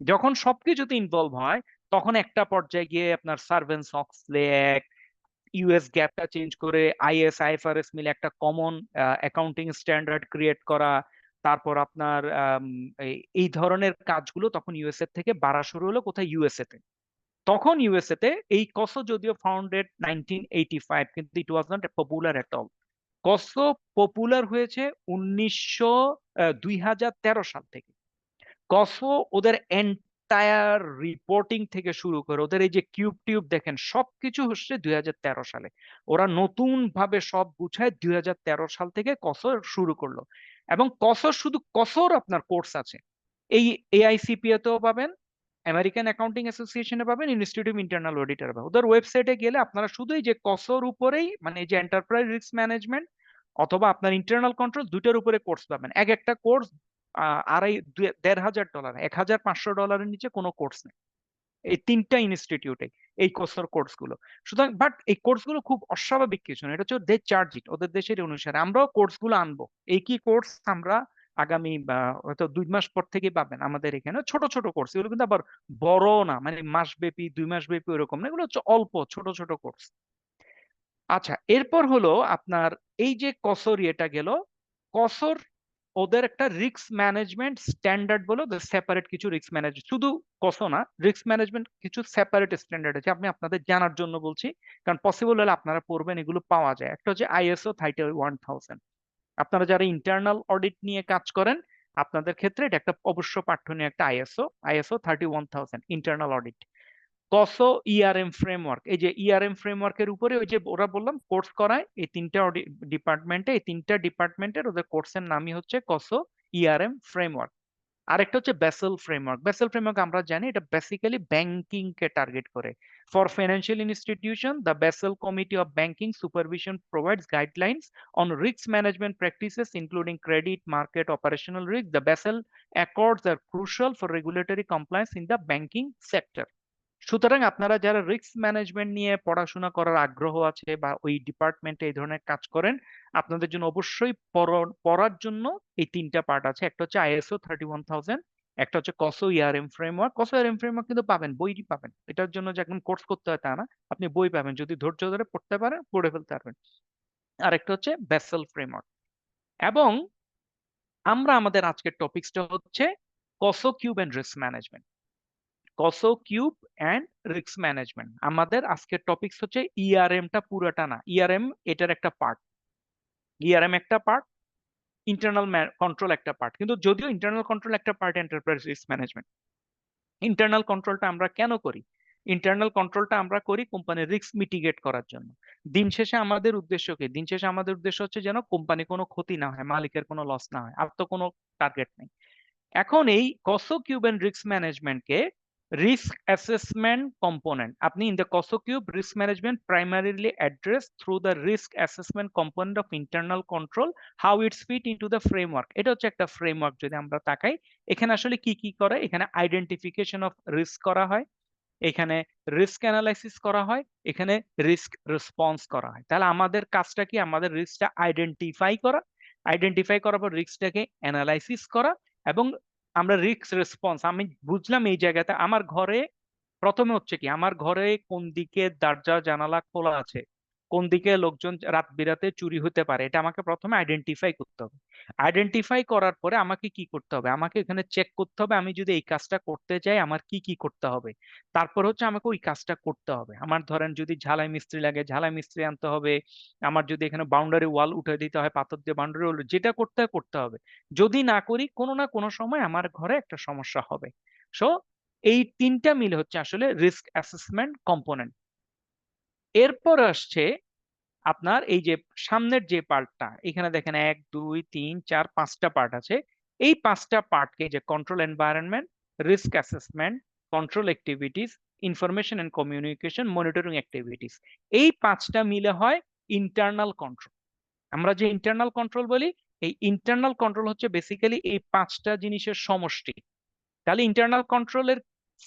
যখন সবকিছুতে ইনভলভ হয়, তখন একটা পর্যায়ে গিয়ে আপনার সার্ভেন্টস-অক্সলে অ্যাক্ট, ইউএস গ্যাপটা চেঞ্জ করে IAS IFRS মিলে একটা কমন অ্যাকাউন্টিং স্ট্যান্ডার্ড ক্রিয়েট করা, তারপর আপনার এই ধরনের কাজগুলো তখন ইউএসএ থেকে বাড়া শুরু হলো। কোথায়? ইউএসএ তে। তখন ইউএসএ তে এই কসো যদিও ফাউন্ডেড 1985, কিন্তু it was not popular at all. COSO popular হয়েছে 2013 সাল থেকে। কসো ওদের এন্টায়ার রিপোর্টিং থেকে শুরু করে ওদের এই যে কিউব টিউব দেখেন, সবকিছু হচ্ছে 2013 সালে। ওরা নতুন ভাবে সব গুছায় 2013 সাল থেকে কসো শুরু করলো। এবং কসো শুধু কসোর আপনার কোর্স আছে, এই AICPA তেও পাবেন, আমেরিকান অ্যাকাউন্টিং অ্যাসোসিয়েশনে পাবেন, ইনস্টিটিউট অফ ইন্টারনাল অডিটর পাবেন। ওদের ওয়েবসাইটে গেলে আপনারা শুধু এই যে কসোর উপরেই, মানে এই যে এন্টারপ্রাইজ রিস্ক ম্যানেজমেন্ট অথবা আপনার ইন্টারনাল কন্ট্রোল, দুইটার উপরে কোর্স পাবেন। এক একটা কোর্স $1,500, $1,500 নিচে কোনো কোর্স নেই এই 3টা ইনস্টিটিউটে, এই কোর্সের কোর্সগুলো। সুতরাং বাট এই কোর্সগুলো খুব অস্বাভাবিক কিছু না, এটা হচ্ছে দে চার্জ ইট ওদের দেশের অনুসারে। আমরাও কোর্সগুলো আনবো, এই কি কোর্স আমরা আগামী হয়তো 2 মাস পর থেকে পাবেন আমাদের এখানে। ছোট ছোট কোর্স, এগুলো কিন্তু আবার বড় না, মানে মাসব্যাপী 2 মাসব্যাপী ওরকম না, এগুলো হচ্ছে অল্প ছোট ছোট কোর্স। আচ্ছা, এরপর হলো আপনার এই যে কসর, এটা গেল কসর। ওদের একটা রিস্ক ম্যানেজমেন্ট স্ট্যান্ডার্ড বলে ওদের সেপারেট কিছু রিস্ক ম্যানেজমেন্ট, শুধু কসো না, রিস্ক ম্যানেজমেন্ট কিছু সেপারেট স্ট্যান্ডার্ড আছে। আমি আপনাদের জানার জন্য বলছি, কারণ পসিবল হলে আপনারা পড়বেন, এগুলো পাওয়া যায়। একটা হচ্ছে ISO 31000। আপনারা যারা ইন্টারনাল অডিট নিয়ে কাজ করেন, আপনাদের ক্ষেত্রে এটা একটা অবশ্য পাঠ্যনীয় একটা ISO 31000 internal audit. COSO ERM framework, এই যে ERM ফ্রেমওয়ার্কের উপরে ওই যে ওরা বললাম কোর্স করায়, এই 3টা ডিপার্টমেন্টে, এই 3টা ডিপার্টমেন্টের ওদের কোর্সের নামই হচ্ছে কসো ERM ফ্রেমওয়ার্ক। আরেকটা হচ্ছে বেসেল ফ্রেমওয়ার্ক। বেসেল ফ্রেমওয়ার্ক আমরা জানি এটা বেসিক্যালি ব্যাংকিং কে টার্গেট করে। For financial institution, the Basel committee of banking supervision provides guidelines on risk management practices including credit, market, operational risk. The Basel accords are crucial for regulatory compliance in the banking sector. সুতরাং আপনারা যারা রিস্ক ম্যানেজমেন্ট নিয়ে পড়াশোনা করার আগ্রহ আছে বা ওই ডিপার্টমেন্টে এই ধরনের কাজ করেন, আপনাদের জন্য অবশ্যই পড়ার জন্য এই 3টা পার্ট আছে। একটা হচ্ছে ISO 31000, একটা হচ্ছে কসো ERM ফ্রেমওয়ার্ক। কসো ERM ফ্রেমওয়ার্ক কিন্তু পাবেন, বইটি পাবেন, এটার জন্য যে একদম কোর্স করতে হয় তা না, আপনি বই পাবেন, যদি ধৈর্য ধরে পড়তে পারেন পড়ে ফেলতে পারবেন। আর একটা হচ্ছে বেসেল ফ্রেমওয়ার্ক। এবং আমরা আমাদের আজকের টপিকসটা হচ্ছে COSO cube and risk management. COSO cube and risk management আমাদের আজকের টপিকস হচ্ছে। টা পুরোটা না, এটার একটা পার্ট, একটা পার্ট, ইন্টারনাল কন্ট্রোল একটা পার্ট। কিন্তু যদিও ইন্টারনাল কন্ট্রোল একটা part enterprise risk management, internal কন্ট্রোলটা আমরা কেন করি? ইন্টারনাল কন্ট্রোলটা আমরা করি কোম্পানির রিস্ক মিটিগেট করার জন্য। দিন শেষে আমাদের উদ্দেশ্য কি? দিন শেষে আমাদের উদ্দেশ্য হচ্ছে যেন কোম্পানি কোনো ক্ষতি না হয়, মালিকের কোনো লস না হয়, আর তো কোনো টার্গেট নেই। এখন এই কসো কিউবেন রিস্ক ম্যানেজমেন্টকে রিস্ক অ্যাসেসমেন্ট কম্পোনেন্ট, আপনি in the COSO cube risk management primarily address through the risk assessment component of internal control how it's fit into the framework. এটা হচ্ছে একটা ফ্রেমওয়ার্ক। যদি আমরা তাকাই এখানে আসলে কি কি করে, এখানে আইডেন্টিফিকেশন অফ রিস্ক করা হয়, এখানে রিস্ক অ্যানালাইসিস করা হয়, এখানে রিস্ক রেসপন্স করা হয়। তাহলে আমাদের কাজটা কি? আমাদের রিস্কটা আইডেন্টিফাই করা, আইডেন্টিফাই করার পর রিস্কটাকে অ্যানালাইসিস করা, এবং আমরা রিস্ক রেসপন্স, আমি বুঝলাম এই জায়গাতে আমার ঘরে প্রথমে হচ্ছে কি, আমার ঘরে কোন দিকে দরজা জানালা খোলা আছে, কোন দিকে লোকজন রাত বিরাতে চুরি হতে পারে, এটা আমাকে প্রথমে আইডেন্টিফাই করতে হবে। আইডেন্টিফাই করার পরে আমাকে কি করতে হবে? আমাকে এখানে চেক করতে হবে আমি যদি এই কাজটা করতে চাই আমার কি কি করতে হবে। তারপর হচ্ছে আমাকে ওই কাজটা করতে হবে। আমার ধরেন যদি ঝালাই মিস্ত্রি লাগে, ঝালাই মিস্ত্রি আনতে হবে। আমার যদি এখানে বাউন্ডারি ওয়াল উঠে দিতে হয়, পাথর দিয়ে বাউন্ডারি ওয়াল, যেটা করতে হয় করতে হবে। যদি না করি কোনো না কোনো সময় আমার ঘরে একটা সমস্যা হবে। সো এই তিনটা মিলে হচ্ছে আসলে রিস্ক অ্যাসেসমেন্ট কম্পোনেন্ট। এরপর আসছে আপনার এই যে সামনের যে পার্টটা, এখানে দেখেন 1 2 3 4 5টা পার্ট আছে। এই 5টা পার্টকে যে control environment, risk assessment, control activities, information and communication, monitoring activities, এই 5টা মিলে হয় ইন্টারনাল কন্ট্রোল। আমরা যে ইন্টারনাল কন্ট্রোল বলি, এই ইন্টারনাল কন্ট্রোল হচ্ছে বেসিক্যালি এই 5টা জিনিসের সমষ্টি। তাহলে ইন্টারনাল কন্ট্রোলের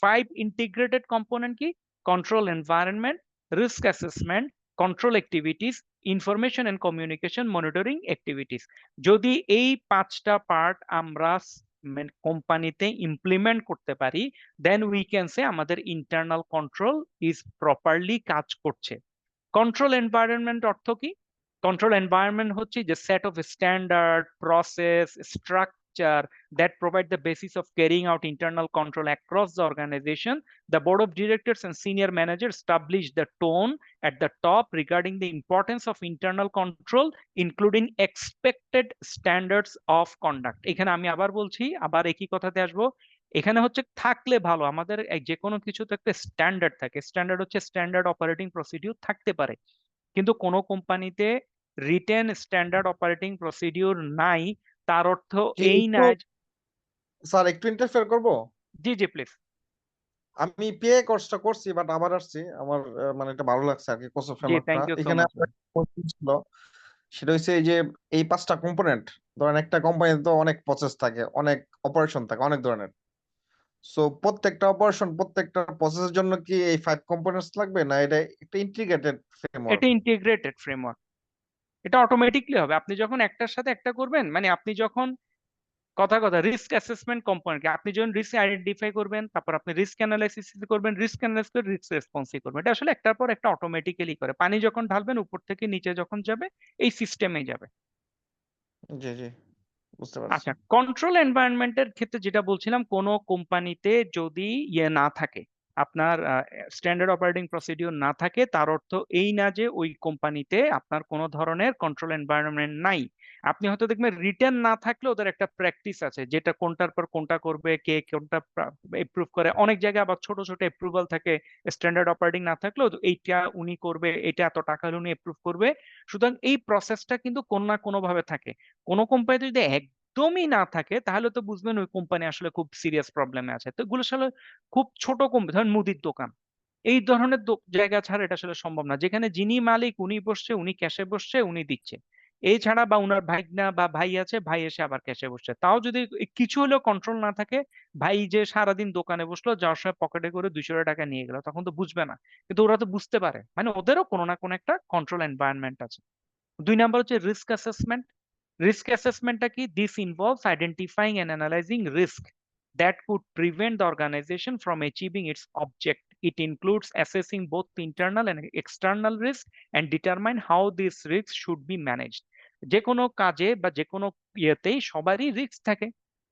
5 ইন্টিগ্রেটেড কম্পোনেন্ট কি? Control environment, risk assessment, control activities, information and communication, monitoring activities. যদি এই 5টা পার্ট আমরা কোম্পানিতে ইমপ্লিমেন্ট করতে পারি, দেন উই ক্যান সে আমাদের ইন্টারনাল কন্ট্রোল ইজ প্রপারলি কাজ করছে। কন্ট্রোল এনভায়রনমেন্ট অর্থ কি? কন্ট্রোল এনভায়রনমেন্ট হচ্ছে যে set of standard, process, structure that provide the basis of carrying out internal control across the organization. The board of directors and senior managers establish the tone at the top regarding the importance of internal control, including expected standards of conduct. এখানে আমি আবার বলছি, আবার একই কথাতে আসবো। এখানে হচ্ছে থাকলে ভালো, আমাদের যে কোনো কিছু তো একটা স্ট্যান্ডার্ড থাকে। স্ট্যান্ডার্ড হচ্ছে স্ট্যান্ডার্ড অপারেটিং প্রসিডিউর থাকতে পারে, কিন্তু কোনো কোম্পানিতে রিটেন স্ট্যান্ডার্ড অপারেটিং প্রসিডিউর নাই, তার অর্থ এই না। স্যার একটু ইন্টারফেয়ার করব। জি জি প্লিজ। আমি পিএ কোর্সটা করছি বাট আবার আসছি, আমার মানে এটা ভালো লাগছে আর কি কোর্স জি ফ্রেমওয়ার্কটা। থ্যাংক ইউ সো এখানে মাচ। একটা question ছিল, সেটা হচ্ছে এই যে এই 5টা কম্পোনেন্ট, ধরেন একটা কোম্পানিতে তো অনেক প্রসেস থাকে, অনেক অপারেশন থাকে, অনেক ধরনের। সো প্রত্যেকটা অপারেশন, প্রত্যেকটা প্রসেসের জন্য কি এই 5 কম্পোনেন্টস লাগবে, না এটা একটা ইন্টিগ্রেটেড ফ্রেমওয়ার্ক? এটা ইন্টিগ্রেটেড ফ্রেমওয়ার্ক, এটা অটোমেটিকলি হবে। আপনি যখন একটার সাথে একটা করবেন, মানে আপনি যখন কথা কথা রিস্ক অ্যাসেসমেন্ট কম্পোনেন্ট, আপনি যখন রিস্ক আইডেন্টিফাই করবেন, তারপর আপনি রিস্ক অ্যানালাইসিস করবেন, রিস্ক অ্যানালাইসিস করে রিস্ক রেসপন্সই করবেন। এটা আসলে একটার পর একটা অটোমেটিক্যালি করে। পানি যখন ঢালবেন উপর থেকে নিচে যখন যাবে, এই সিস্টেমে যাবে। জি জি, বুঝতে পারছি। আচ্ছা, কন্ট্রোল এনভায়রনমেন্টের ক্ষেত্রে যেটা বলছিলাম, কোনো কোম্পানিতে যদি ইয়ে না থাকে, আপনার স্ট্যান্ডার্ড অপারেটিং প্রসিডিউর না থাকে, তার অর্থ এই না যে ওই কোম্পানিতে আপনার কোনো ধরনের কন্ট্রোল এনভায়রনমেন্ট নাই। আপনি হয়তো দেখবেন রিটার্ন না থাকলে ওদের একটা প্র্যাকটিস আছে, যেটা কোনটার পর কোনটা করবে, কে কোনটা এপ্রুভ করে। অনেক জায়গায় আবার ছোট ছোট এপ্রুভাল থাকে, স্ট্যান্ডার্ড অপারেটিং না থাকলেও তো এইটা উনি করবে, এটা এত টাকা হলে উনি এপ্রুভ করবে। সুতরাং এই প্রসেসটা কিন্তু কোনো না কোনো ভাবে থাকে। কোনো কোম্পানিতে যদি একদমই না থাকে, তাহলে তো বুঝবেন ওই কোম্পানি আসলে খুব সিরিয়াস প্রবলেমে আছে। তো এগুলো আসলে খুব ছোট কোম্পানি, ধরেন মুদির দোকান, এই ধরনের জায়গা ছাড়া এটা আসলে সম্ভব না, যেখানে যিনি মালিক উনি বসছে, উনি ক্যাশে বসছে, উনি দিচ্ছে। এই ছাড়া বা উনার ভাইগনা বা ভাই আছে, ভাই এসে আবার ক্যাশে বসছে, তাও যদি কিছু হলেও কন্ট্রোল না থাকে, ভাই যে সারাদিন দোকানে বসলো, যাওয়ার সময় পকেটে করে 200 টাকা নিয়ে গেল, তখন তো বুঝবে না। কিন্তু ওরা তো বুঝতে পারে, মানে ওদেরও কোনো না কোনো একটা কন্ট্রোল এনভায়রনমেন্ট আছে। 2 নাম্বার হচ্ছে রিস্ক অ্যাসেসমেন্ট। রিস্ক অ্যাসেসমেন্টটা কি? This involves identifying and analysing risk that could prevent the organization from achieving its object. It includes assessing both internal and external risk and determine how these risks should be managed. যে কোনো কাজে বা যে কোনো ইয়েতেই সবারই রিস্ক থাকে।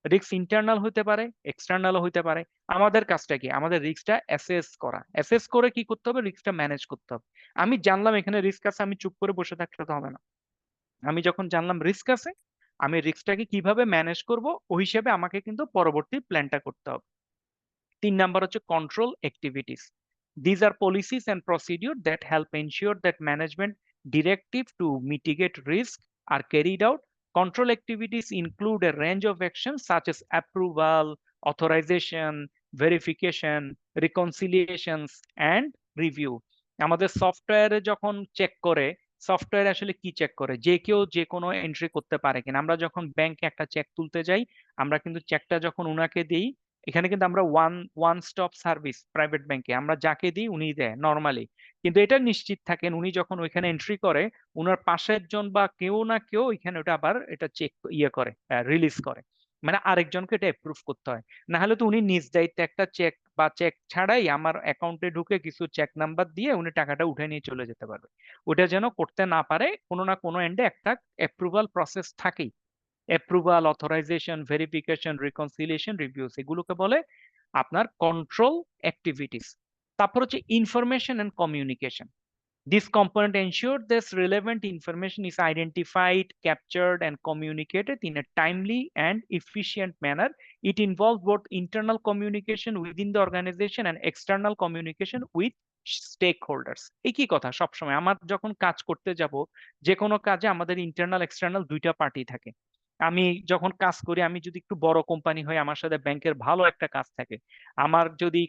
রিস্ক ইন্টারনাল হতে পারে, এক্সটার্নালও হতে পারে। আমাদের কাজটা কি? আমাদের রিস্কটা অ্যাসেস করা। অ্যাসেস করে কি করতে হবে? রিস্কটা ম্যানেজ করতে হবে। আমি জানলাম এখানে রিস্ক আছে, আমি চুপ করে বসে থাকলে তো হবে না। আমি যখন জানলাম রিস্ক আছে, আমি রিস্কটাকে কিভাবে ম্যানেজ করব, ওই হিসেবে আমাকে কিন্তু পরবর্তী প্ল্যানটা করতে হবে। 3 নাম্বার হচ্ছে control activities. These are policies and procedures that help ensure that management directives to mitigate risk are carried out. Control activities include a range of actions such as approval, authorization, verification, reconciliations, and review. আমাদের সফটওয়্যারে যখন চেক করে, সফটওয়্যার আসলে কি চেক করে, যে কেউ যে কোনো এন্ট্রি করতে পারে কিনা। আমরা যখন ব্যাংকে একটা চেক তুলতে যাই, আমরা কিন্তু চেকটা যখন উনাকে দিই, এখানে কিন্তু আমরা ওয়ান স্টপ সার্ভিস প্রাইভেট ব্যাংকে আমরা যাকে দিই উনি দেয় নর্মালি, কিন্তু এটা নিশ্চিত থাকেন উনি যখন ওইখানে এন্ট্রি করে, উনার পাশের জন বা কেউ না কেউ ওইখানে ওটা আবার এটা চেক করে, রিলিজ করে, মানে আরেকজনকে এটা অ্যাপ্রুভ করতে হয়। না হলে তো উনি নিজ দায়িত্বে একটা চেক বা চেক ছাড়াই আমার অ্যাকাউন্টে ঢুকে কিছু চেক নাম্বার দিয়ে উনি টাকাটা উঠে নিয়ে চলে যেতে পারবে। ওটা যেন করতে না পারে, কোনো না কোনো এন্ডে একটা অ্যাপ্রুভাল প্রসেস থাকেই। Approval, authorisation, verification, reconciliation, reviews, এগুলোকে বলে আপনার কন্ট্রোল অ্যাক্টিভিটিস। তারপর হচ্ছে information and communication. This component ensures this relevant information is identified, captured, and communicated in a timely and efficient manner. It involves both internal communication within the organization and external communication with stakeholders. একই কথা সবসময় আমার যখন কাজ করতে যাব, যে কোনো কাজে আমাদের ইন্টারনাল এক্সটার্নাল দুইটা পার্টি থাকে। আমি যখন কাজ করি, আমি যদি একটু বড় কোম্পানি হয় আমার সাথে ব্যাংকের ভালো একটা কাজ থাকে, আমার যদি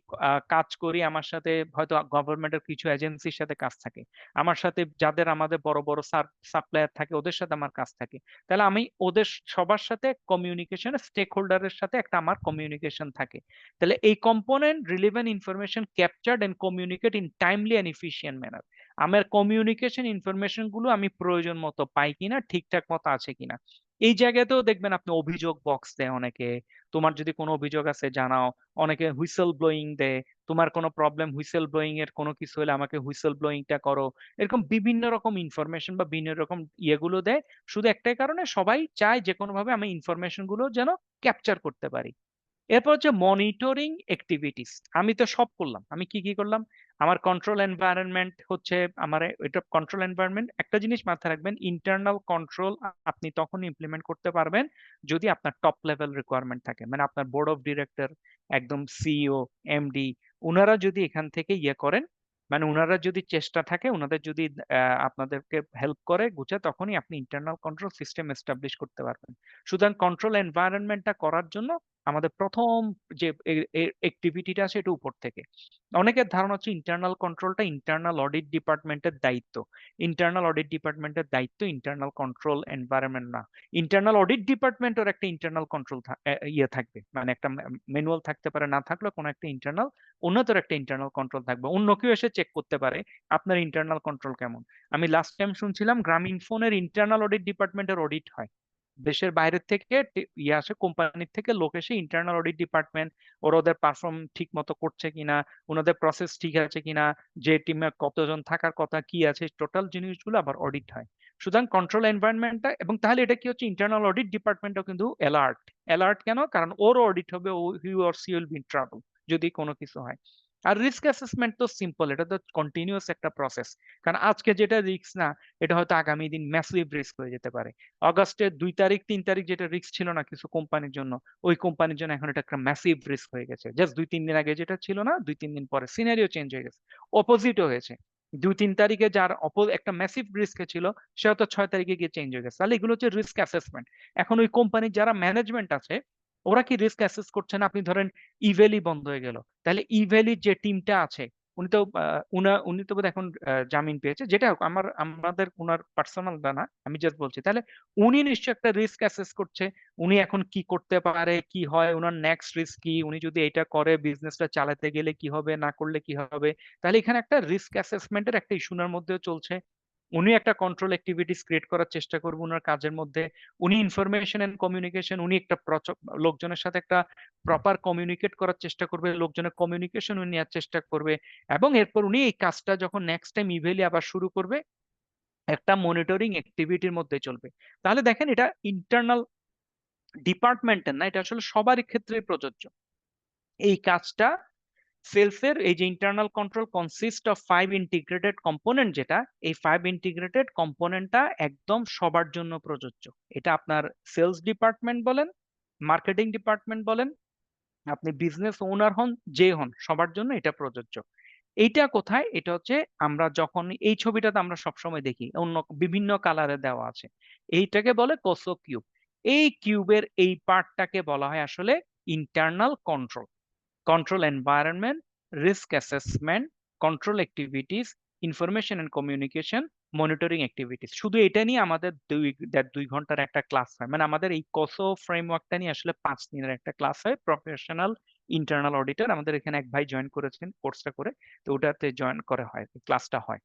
কাজ করি আমার সাথে হয়তো গভর্নমেন্টের কিছু এজেন্সির সাথে কাজ থাকে, আমার সাথে যাদের আমাদের বড় বড় সাপ্লায়ার থাকে ওদের সাথে আমার কাজ থাকে, তাহলে আমি ওদের সবার সাথে কমিউনিকেশন, স্টেক হোল্ডারের সাথে একটা আমার কমিউনিকেশন থাকে। তাহলে এই component relevant information captured and communicate in timely and efficient manner. আমার কমিউনিকেশন ইনফরমেশন গুলো আমি প্রয়োজন মতো পাই কিনা, ঠিকঠাক মতো আছে কিনা। এই জায়গাতেও দেখবেন আপনি অভিযোগ বক্স দেয় অনেকে, তোমার যদি কোনো অভিযোগ আছে জানাও। অনেকে হুইসেল ব্লোয়িং দেয়, তোমার কোনো প্রবলেম হুইসেল ব্লোয়িং এর কোনো কিছু হলে আমাকে হুইসেল ব্লোয়িংটা করো। এরকম বিভিন্ন রকম ইনফরমেশন বা বিভিন্ন রকম ইয়েগুলো দেয়, শুধু একটাই কারণে সবাই চায় যে কোনো ভাবে আমি ইনফরমেশন গুলো যেন ক্যাপচার করতে পারি। এরপর হচ্ছে মনিটরিং অ্যাক্টিভিটিস। আমি তো সব করলাম, আমি কি কি করলাম, আমার কন্ট্রোল এনভায়রনমেন্ট হচ্ছে আমার এটা কন্ট্রোল এনভায়রনমেন্ট। একটা জিনিস মাথায় রাখবেন, ইন্টারনাল কন্ট্রোল আপনি তখন ইমপ্লিমেন্ট করতে পারবেন যদি আপনার টপ লেভেল রিকোয়ারমেন্ট থাকে, মানে আপনার বোর্ড অফ ডিরেক্টর, একদম সিইও, এমডি, ওনারা যদি এখান থেকে ইয়ে করেন, মানে ওনারা যদি চেষ্টা থাকে, ওনাদের যদি আপনাদেরকে হেল্প করে গুছে, তখনই আপনি ইন্টারনাল কন্ট্রোল সিস্টেম এস্টাবলিশ করতে পারবেন। সুতরাং কন্ট্রোল এনভায়রনমেন্টটা করার জন্য আমাদের প্রথম যে অ্যাক্টিভিটিটা আছে এটা উপর থেকে। অনেকের ধারণা হচ্ছে ইন্টারনাল কন্ট্রোলটা ইন্টারনাল অডিট ডিপার্টমেন্টের দায়িত্ব। ইন্টারনাল অডিট ডিপার্টমেন্টের দায়িত্ব ইন্টারনাল কন্ট্রোল এনভায়রনমেন্ট না। ইন্টারনাল অডিট ডিপার্টমেন্টের একটা ইন্টারনাল কন্ট্রোল ইয়ে থাকবে, মানে একটা ম্যানুয়াল থাকতে পারে, না থাকলে কোনো একটা ইন্টারনাল অন্যতর একটা ইন্টারনাল কন্ট্রোল থাকবে। অন্য কেউ এসে চেক করতে পারে আপনার ইন্টারনাল কন্ট্রোল কেমন। আমি লাস্ট টাইম শুনছিলাম গ্রামীণ ফোনের ইন্টারনাল অডিট ডিপার্টমেন্টের অডিট হয়, দেশের বাইরের থেকে ইয়ে আসে, কোম্পানির থেকে লোক এসে ইন্টারনাল অডিট ডিপার্টমেন্ট ওদের পারফর্ম ঠিক মতো করছে কিনা, ওনাদের প্রসেস ঠিক আছে কিনা, যে টিমে কতজন থাকার কথা কি আছে, টোটাল জিনিসগুলো আবার অডিট হয়। সুতরাং কন্ট্রোল এনভায়রনমেন্টটা, এবং তাহলে এটা কি হচ্ছে, ইন্টারনাল অডিট ডিপার্টমেন্টও কিন্তু অ্যালার্ট। অ্যালার্ট কেন? কারণ ওরও অডিট হবে, ও he or she will be in trouble যদি কোনো কিছু হয়। আর রিস্ক অ্যাসেসমেন্ট তো সিম্পল, এটা তো কন্টিনিউয়াস একটা প্রসেস। কারণ আজকে যেটা রিস্ক না, এটা হয়তো আগামী দিন ম্যাসিভ রিস্ক হয়ে যেতে পারে। অগাস্টের 2 তারিখ 3 তারিখ যেটা রিস্ক ছিল না কিছু কোম্পানির জন্য, ওই কোম্পানির জন্য এখন এটা একটা ম্যাসিভ রিস্ক হয়ে গেছে। জাস্ট 2-3 দিন আগে যেটা ছিল না, 2-3 দিন পরে সিনারিও চেঞ্জ হয়ে গেছে, অপোজিটও হয়েছে। 2-3 তারিখে যার একটা ম্যাসিভ রিস্কে ছিল, সে হয়তো 6 তারিখে গিয়ে চেঞ্জ হয়ে গেছে। তাহলে এগুলো হচ্ছে রিস্ক অ্যাসেসমেন্ট। এখন ওই কোম্পানির যারা ম্যানেজমেন্ট আছে, ওরা কি রিস্ক অ্যাসেস করছে না? আপনি ধরেন ইভেলি বন্ধ হয়ে গেল, তাহলে ইভেলির যে টিমটা আছে, উনি তো বোধহয় এখন জামিন পেয়েছে, যেটা হোক, আমাদের ওনার পার্সোনাল না, আমি জাস্ট বলছি। তাহলে উনি নিশ্চয়ই একটা রিস্ক অ্যাসেস করছে, উনি এখন কি করতে পারে, কি হয়, ওনার নেক্সট রিস্ক কি, উনি যদি এটা করে বিজনেসটা চালাতে গেলে কি হবে, না করলে কি হবে। তাহলে এখানে একটা রিস্ক অ্যাসেসমেন্টের একটা ইস্যুনার মধ্যেও চলছে। উনি একটা কন্ট্রোল অ্যাক্টিভিটিস ক্রিয়েট করার চেষ্টা করবে ওনার কাজের মধ্যে। উনি ইনফরমেশন এন্ড কমিউনিকেশন, উনি একটা লোকজনের সাথে একটা প্রপার কমিউনিকেট করার চেষ্টা করবে, লোকজনের কমিউনিকেশন উনি নেওয়ার চেষ্টা করবে, এবং এরপর উনি এই কাজটা যখন নেক্সট টাইম ইভেলি আবার শুরু করবে, একটা মনিটরিং অ্যাক্টিভিটির মধ্যে চলবে। তাহলে দেখেন এটা ইন্টারনাল ডিপার্টমেন্টের না, এটা আসলে সবারই ক্ষেত্রে প্রযোজ্য। এই কাজটা সেলসের এই যে internal control consist of 5 integrated component, যেটা এই 5 ইন্টিগ্রেটেড কম্পোনেন্টটা একদম সবার জন্য প্রযোজ্য। এটা আপনার সেলস ডিপার্টমেন্ট বলেন, মার্কেটিং ডিপার্টমেন্ট বলেন, আপনি বিজনেস ওনার হন, যে হন, সবার জন্য এটা প্রযোজ্য। এইটা কোথায়? এটা হচ্ছে আমরা যখন এই ছবিটাতে আমরা সবসময় দেখি অন্য বিভিন্ন কালারে দেওয়া আছে, এইটাকে বলে কোসো কিউব। এই কিউবের এই পার্টটাকে বলা হয় আসলে internal control. control environment, risk assessment, control activities, information and communication, monitoring activities। শুধু এটা নিয়ে আমাদের 2.5 ঘন্টার একটা ক্লাস হয়, মানে আমাদের এই কোসো ফ্রেমওয়ার্কটা নিয়ে আসলে 5 দিনের একটা ক্লাস হয়। প্রফেশনাল ইন্টারনাল অডিটর আমাদের এখানে এক ভাই জয়েন করেছেন কোর্সটা করে, তো ওটাতে জয়েন করে হয়, ক্লাসটা হয়।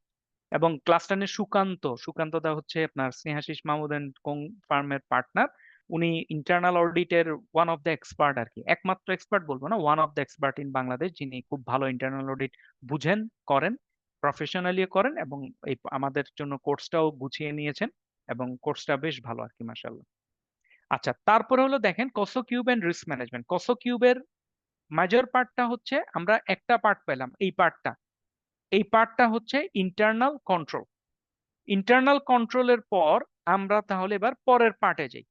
এবং ক্লাসটা নিয়ে সুকান্ত দা হচ্ছে আপনার স্নেহাশিস মাহমুদ এন্ড কোং ফার্মের পার্টনার। উনি ইন্টারনাল অডিটের ওয়ান অফ দ্য এক্সপার্ট আর কি, একমাত্র এক্সপার্ট বলবো না, one of the expert in Bangladesh, যিনি খুব ভালো ইন্টারনাল অডিট বুঝেন, করেন, প্রফেশনালি করেন, এবং এই আমাদের জন্য কোর্সটাও গুছিয়ে নিয়েছেন, এবং কোর্সটা বেশ ভালো আর কি, মাশাআল্লাহ। আচ্ছা, তারপরে হলো দেখেন কোসো কিউব এন্ড রিস্ক ম্যানেজমেন্ট। কোসো কিউবের মেজর পার্টটা হচ্ছে, আমরা একটা পার্ট পেলাম, এই পার্টটা হচ্ছে ইন্টারনাল কন্ট্রোল। ইন্টারনাল কন্ট্রোলের পর আমরা তাহলে এবার পরের পার্টে যাই।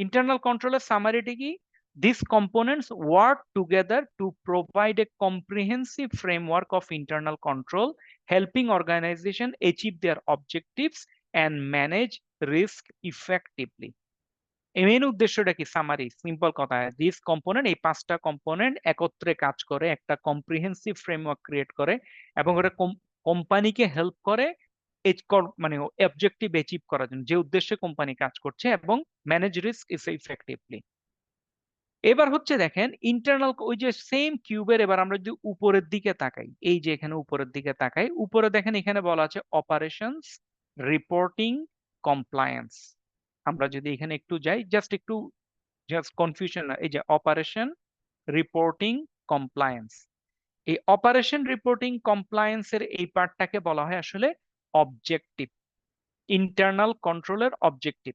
ইন্টারনাল কন্ট্রোলের সামারিটি কি? These components work together to provide a comprehensive framework of internal control, helping organization achieve their objectives and manage risk effectively. এই মেন উদ্দেশ্যটা কি? সামারি, সিম্পল কথা, দিস কম্পোনেন্ট, এই 5টা কম্পোনেন্ট একত্রে কাজ করে, একটা কম্প্রিহেন্সিভ ফ্রেমওয়ার্ক ক্রিয়েট করে, এবং ওটা কোম্পানিকে হেল্প করে মানে অবজেক্টিভ অ্যাচিভ করার জন্য, যে উদ্দেশ্যে কোম্পানি কাজ করছে, এবং ম্যানেজ রিস্ক ইফেক্টিভলি। এবার হচ্ছে দেখেন ইন্টারনাল, ওই যে সেম কিউবের, এবার আমরা যদি উপরের দিকে তাকাই, এই যে এখানে উপরের দিকে তাকাই, উপরে দেখেন এখানে বলা আছে অপারেশনস, রিপোর্টিং, কমপ্লায়েন্স। আমরা যদি এখানে একটু যাই, জাস্ট কনফিউশন, এই যে অপারেশন, রিপোর্টিং, কমপ্লায়েন্স, এই অপারেশন, রিপোর্টিং, কমপ্লায়েন্সের এই পার্টটাকে বলা হয় আসলে অবজেক্টিভ, ইন্টারনাল কন্ট্রোলের অবজেক্টিভ।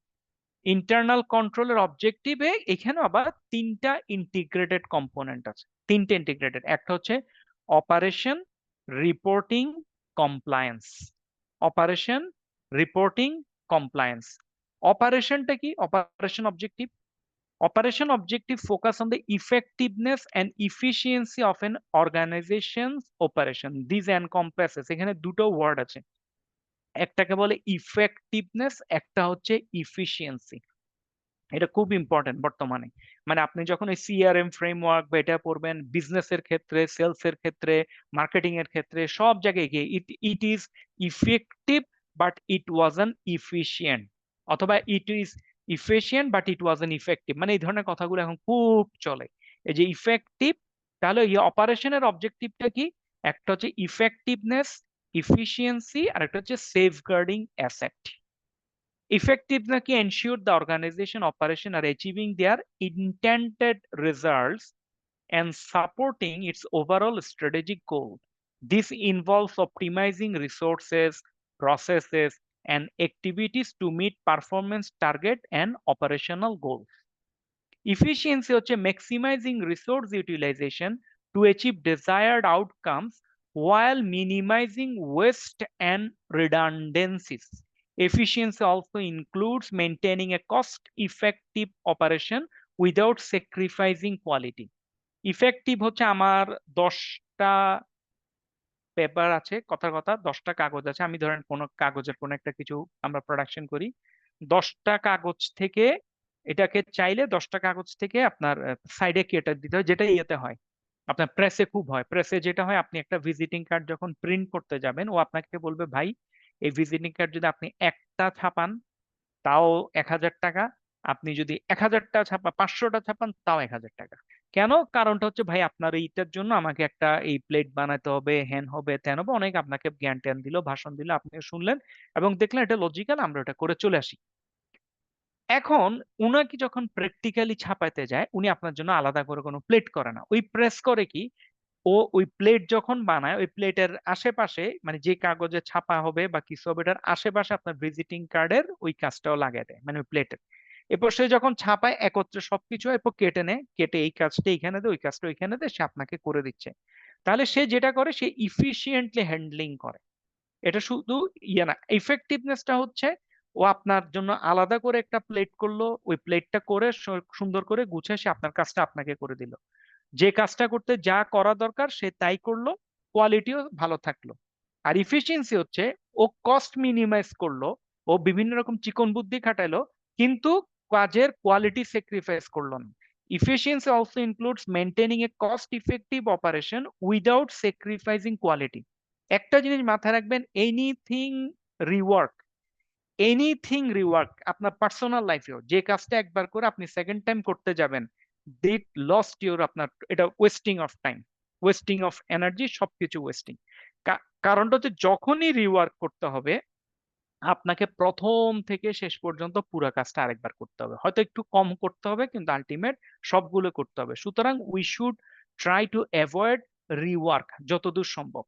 ইন্টারনাল কন্ট্রোলের অবজেক্টিভে এখানে আবার 3টা ইন্টিগ্রেটেড কম্পোনেন্ট আছে, 3টে ইন্টিগ্রেটেড, একটা হচ্ছে operation, reporting, compliance. Operation, reporting, compliance. অপারেশনটা কি? Operation objective, operation objective focus on the effectiveness and efficiency of an organization's operation. These encompasses, এখানে দুটো ওয়ার্ড আছে, একটাকে বলে ইফেক্টিভনেস, একটা হচ্ছে ইফিসিয়েন্সি। এটা খুব ইম্পর্টেন্ট বর্তমানে, মানে আপনি যখন এই সিআরএম ফ্রেমওয়ার্ক বা এটা পড়বেন, বিজনেসের ক্ষেত্রে, সেলস এর ক্ষেত্রে, মার্কেটিং এর ক্ষেত্রে, সব জায়গায় গিয়ে it is effective but it wasn't efficient, অথবা it is efficient but it wasn't effective, মানে এই ধরনের কথাগুলো এখন খুব চলে। এই যে ইফেক্টিভ, তাহলে এই অপারেশনের অবজেক্টিভটা কি? একটা হচ্ছে ইফেক্টিভনেস, ইফিসিয়েন্সি, আর একটা হচ্ছে safeguarding asset. Effectiveness can ensure the organization operation are achieving their intended results and supporting its overall strategic goal. This involves optimizing resources, processes, and activities to meet performance target and operational goals. Efficiency হচ্ছে maximizing resource utilization to achieve desired outcomes while minimizing waste and redundancies. Efficiency also includes maintaining a cost-effective operation without sacrificing quality. Effective হচ্ছে আমার 10টা পেপার আছে, কথার কথা 10টা কাগজ আছে, আমি ধরেন কোনো কাগজের কোনো একটা কিছু আমরা প্রোডাকশন করি, 10টা কাগজ থেকে এটাকে চাইলে 10টা কাগজ থেকে আপনার সাইডে কেটে দিতে হয়, যেটা ইয়েতে হয় আপনার প্রেসে খুব হয়। প্রেসে যেটা হয়, আপনি একটা ভিজিটিং কার্ড যখন প্রিন্ট করতে যাবেন, ও আপনাকে বলবে ভাই এই ভিজিটিং কার্ড যদি আপনি একটা ছাপান তাও 1000 টাকা, আপনি যদি 1000টা ছাপা 500টা ছাপান তাও 1000 টাকা। কেন? কারণটা হচ্ছে ভাই আপনার এইটার জন্য আমাকে একটা এই প্লেট বানাতে হবে, হ্যান হবে, ত্যান হবে, অনেক আপনাকে জ্ঞান ট্যান দিল, ভাষণ দিল, আপনি শুনলেন এবং দেখলেন এটা লজিক্যাল, আমরা এটা করে চলে আসি। এখন উনাকে যখন প্র্যাকটিক্যালি ছাপাইতে যায়, উনি আপনার জন্য আলাদা করে কোনো প্লেট করে না, ওই প্রেস করে কি, ও ওই প্লেট যখন বানায়, ওই প্লেটের আশেপাশে, মানে যে কাগজে ছাপা হবে বা কিছু হবে, এটার আশেপাশে আপনার ভিজিটিং কার্ডের ওই কাজটাও লাগিয়ে দেয়, মানে ওই প্লেটের। এরপর সে যখন ছাপায় একত্রে সবকিছু এরপর কেটে নেয়, কেটে এই কাজটা এইখানে দেয়, ওই কাজটা ওইখানে দেয়, সে আপনাকে করে দিচ্ছে। তাহলে সে যেটা করে, সে ইফিসিয়েন্টলি হ্যান্ডলিং করে। এটা শুধু ইয়ে না, ইফেক্টিভনেসটা হচ্ছে ও আপনার জন্য আলাদা করে একটা প্লেট করলো, ওই প্লেটটা করে সুন্দর করে গুছিয়ে সে আপনার কাজটা আপনাকে করে দিল। যে কাজটা করতে যা করা দরকার সে তাই করলো, কোয়ালিটিও ভালো থাকলো। আর ইফিসিয়েন্সি হচ্ছে ও কস্ট মিনিমাইজ করলো, ও বিভিন্ন রকম চিকন বুদ্ধি খাটাইলো, কিন্তু কাজের কোয়ালিটি স্যাক্রিফাইস করলো না। Efficiency also includes maintaining a cost-effective operation without sacrificing quality. একটা জিনিস মাথায় রাখবেন, এনিথিং রিওয়ার্ক আপনার পার্সোনাল লাইফেও যে কাজটা একবার করে আপনি সেকেন্ড টাইম করতে যাবেন, দিট লস্ট ইউর, আপনার এটা wasting of time, wasting of energy, সবকিছু ওয়েস্টিং। কারণটা হচ্ছে যখনই রিওয়ার্ক করতে হবে আপনাকে প্রথম থেকে শেষ পর্যন্ত পুরো কাজটা আরেকবার করতে হবে, হয়তো একটু কম করতে হবে কিন্তু আলটিমেট সবগুলো করতে হবে। সুতরাং we should try to avoid rework যতদূর সম্ভব।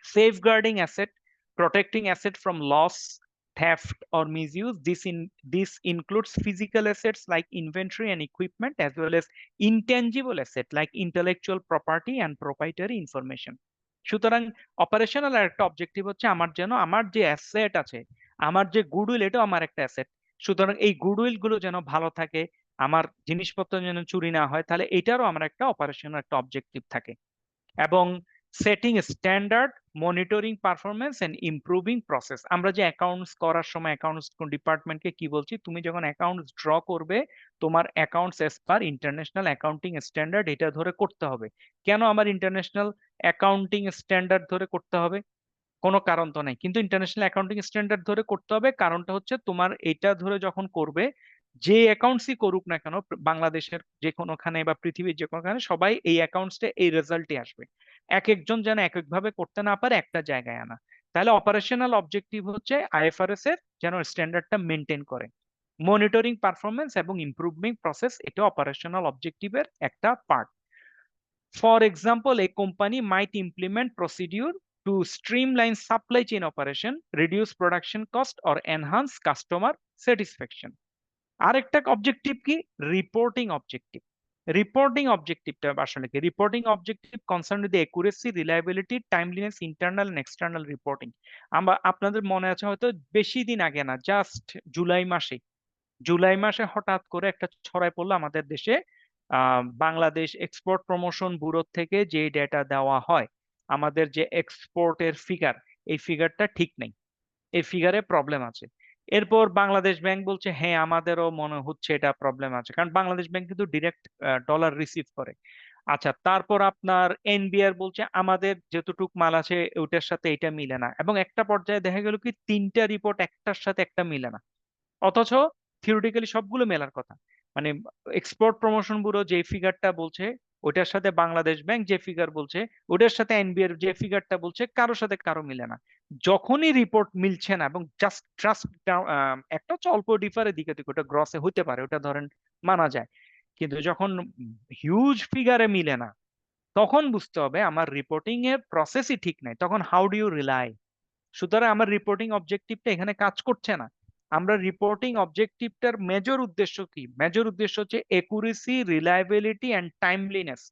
Safeguarding asset, protecting asset from loss, theft or misuse. This includes physical assets like inventory and equipment, as well as intangible asset like intellectual property and proprietary information. সুতরাং অপারেশনাল একটা অবজেক্টিভ হচ্ছে আমার যে অ্যাসেট আছে, আমার যে গুডউইল, এটাও আমার একটা অ্যাসেট। সুতরাং এই গুডউইল গুলো যেন ভালো থাকে, আমার জিনিসপত্র যেন চুরি না হয়, তাহলে এটারও আমার একটা অপারেশনাল একটা অবজেক্টিভ থাকে। এবং setting standard, monitoring performance and improving process. আমরা যে অ্যাকাউন্টস করার সময় অ্যাকাউন্টস ডিপার্টমেন্টকে কি বলছি, তুমি যখন অ্যাকাউন্টস ড্র করবে তোমার অ্যাকাউন্টস এস পার ইন্টারন্যাশনাল অ্যাকাউন্টিং স্ট্যান্ডার্ড এটা ধরে করতে হবে। কেন আমার ইন্টারন্যাশনাল অ্যাকাউন্টিং স্ট্যান্ডার্ড ধরে করতে হবে? কোনো কারণ তো নাই, কিন্তু ইন্টারন্যাশনাল অ্যাকাউন্টিং স্ট্যান্ডার্ড ধরে করতে হবে। কারণটা হচ্ছে তোমার এটা ধরে যখন করবে, যে অ্যাকাউন্টসই করুক না কেন, বাংলাদেশের যে কোনোখানে বা পৃথিবীর যে কোনোখানে, সবাই এই অ্যাকাউন্টসটা এই রেজাল্টই আসবে। এক একজন যেন এক একভাবে করতে না পারে, একটা জায়গায় আনা। তাহলে অপারেশনাল অবজেক্টিভ হচ্ছে আইএফআরএস এর যেন স্ট্যান্ডার্ডটা মেনটেন করে। মনিটরিং পারফরমেন্স এবং ইমপ্রুভিং প্রসেস, এটা অপারেশনাল অবজেক্টিভের একটা part. For example, a company might implement procedure to streamline supply chain operation, reduce production cost or enhance customer satisfaction. আরেকটা অবজেক্টিভ কি? Reporting objective. রিপোর্টিং অবজেক্টিভটা আসলে কি? Reporting objective concern with accuracy, reliability, timeliness, internal and external reporting. আপনাদের মনে আছে হয়তো বেশি দিন আগে না, জাস্ট জুলাই মাসে হঠাৎ করে একটা ছড়ায় পড়লো আমাদের দেশে, বাংলাদেশ এক্সপোর্ট প্রমোশন ব্যুরো থেকে যে ডেটা দেওয়া হয়, আমাদের যে এক্সপোর্টের ফিগার, এই ফিগারটা ঠিক নেই, এই ফিগারে প্রবলেম আছে। এরপর বাংলাদেশ ব্যাংক বলছে হ্যাঁ আমাদেরও মনে হচ্ছে এটা প্রবলেম আছে, কারণ বাংলাদেশ ব্যাংক কিন্তু ডিরেক্ট ডলার রিসিভ করে। আচ্ছা, তারপর আপনার এনবিআর বলছে আমাদের যতটুক মাল আছে ওটার সাথে এটা মিলে না, এবং একটা পর্যায়ে দেখা গেল কি 3টা রিপোর্ট একটার সাথে একটা মিলে না, অথচ থিওরিটিক্যালি সবগুলো মেলার কথা। মানে এক্সপোর্ট প্রমোশন ব্যুরো যে ফিগারটা বলছে ওটার সাথে বাংলাদেশ ব্যাংক যে ফিগার বলছে, ওটার সাথে এনবিআর যে ফিগারটা বলছে, কারোর সাথে কারো মিলে না। যখনই রিপোর্ট মিলছে না, এবং জাস্ট একটা হচ্ছে অল্প ডিফারের দিকে থেকে, ওটা গ্রসে হতে পারে, ওটা ধরেন মানা যায়, কিন্তু যখন হিউজ ফিগারে মিলে না, তখন বুঝতে হবে আমার রিপোর্টিং এর প্রসেসই ঠিক নাই। তখন হাউ ডু ইউ রিলাই? সুতরাং আমার রিপোর্টিং অবজেক্টিভটা এখানে কাজ করছে না। আমরা রিপোর্টিং অবজেক্টিভটার মেজর উদ্দেশ্য কি? মেজর উদ্দেশ্য হচ্ছে একুরেসি, রিলায়েবিলিটি এন্ড টাইমলিনেস।